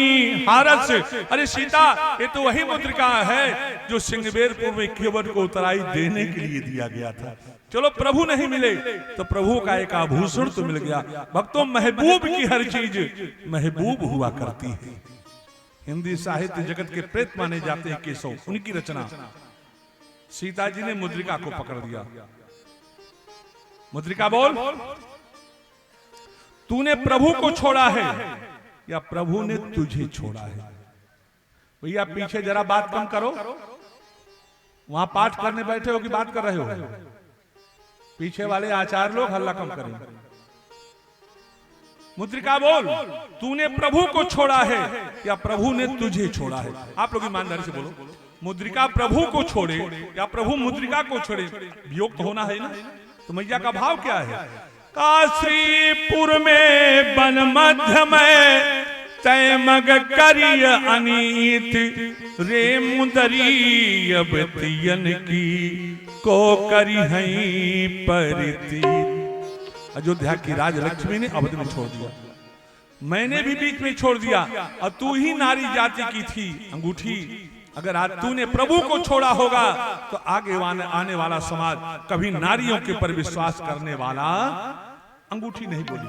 हरस। अरे सीता, ये तो वही मुद्रिका है जो सिंगबेरपुर में केवट को उतराई देने के लिए दिया गया था। चलो प्रभु नहीं मिले तो प्रभु का एक आभूषण तो मिल गया। भक्तों, महबूब की हर चीज महबूब हुआ करती है। हिंदी साहित्य जगत के प्रेत माने जाते हैं केशव, उनकी रचना। सीता जी ने मुद्रिका को पकड़ दिया। मुद्रिका बोल, तूने प्रभु को छोड़ा है या प्रभु ने तुझे छोड़ा है? भैया पीछे जरा बात कम करो, वहां पाठ करने बैठे हो कि बात कर रहे हो? पीछे वाले आचार्य लोग हल्ला कम करें। मुद्रिका बोल, तूने प्रभु को छोड़ा है या प्रभु ने तुझे छोड़ा है? आप लोग ईमानदारी से बोलो, मुद्रिका प्रभु को छोड़े या प्रभु मुद्रिका को छोड़े? वियोग तो होना है ना। तो मैया का भाव क्या है? काश्रीपुर में वन मध्य में तय मग करिय अनीत रे मुदरी अब तियन की को करी हई परिति। अयोध्या की राजलक्ष्मी ने अवध में छोड़ दिया, मैंने भी बीच में छोड़ दिया, और तू ही नारी जाति की थी अंगूठी। अगर आज तूने प्रभु को छोड़ा होगा तो आगे आने वाला समाज कभी नारियों के पर विश्वास करने वाला अंगूठी नहीं बोली।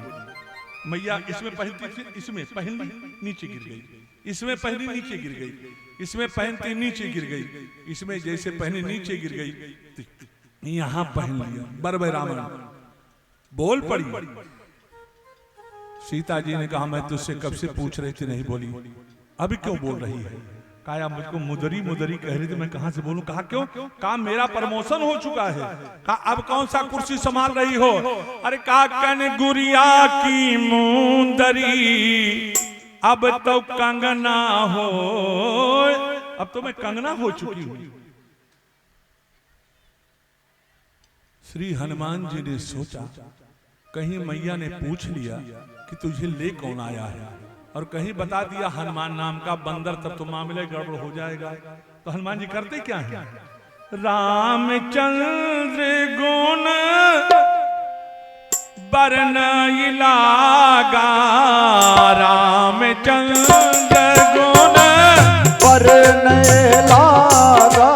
मैया इसमें पहनती थी, इसमें पहनी नीचे गिर गई, इसमें पहनी नीचे गिर गई, इसमें पहनती नीचे गिर गई, इसमें जैसे पहनी नीचे गिर गई, यहां पहन लिया। बरबे रामन बोल पड़ी। सीता जी ने कहा मैं तुझसे कब से पूछ रही थी, नहीं बोली, अभी क्यों बोल रही है? कहा मुझको मुदरी मुदरी कह रही थी, मैं कहां से बोलूं? कहा क्यों? कहा मेरा प्रमोशन हो चुका है। कहा अब कौन सा कुर्सी संभाल रही हो? अरे कहा कन गुरिया की मुंदरी अब तो कंगना हो, अब तो मैं कंगना हो चुकी हूं। श्री हनुमान जी ने सोचा कहीं मैया ने पूछ लिया कि तुझे ले कौन आया है, और कहीं बता दिया हनुमान नाम का बंदर, तब तो मामले गड़बड़ हो जाएगा। तो हनुमान जी करते क्या है? रामचंद्र गुण बरनई लागा, रामचंद्र गुण बरनई लागा,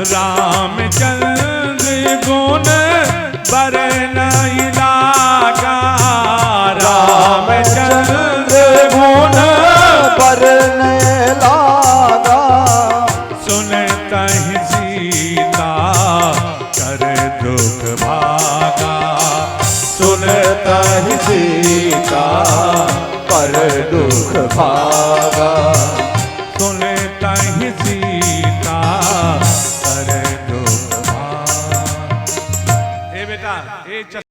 रामचंद्र गुण बरनई लागा, रामचंद्र गुण बरनई लागा। सुनतहि सीता कर दुख भागा, सुनतहि सीता पर दुख भागा।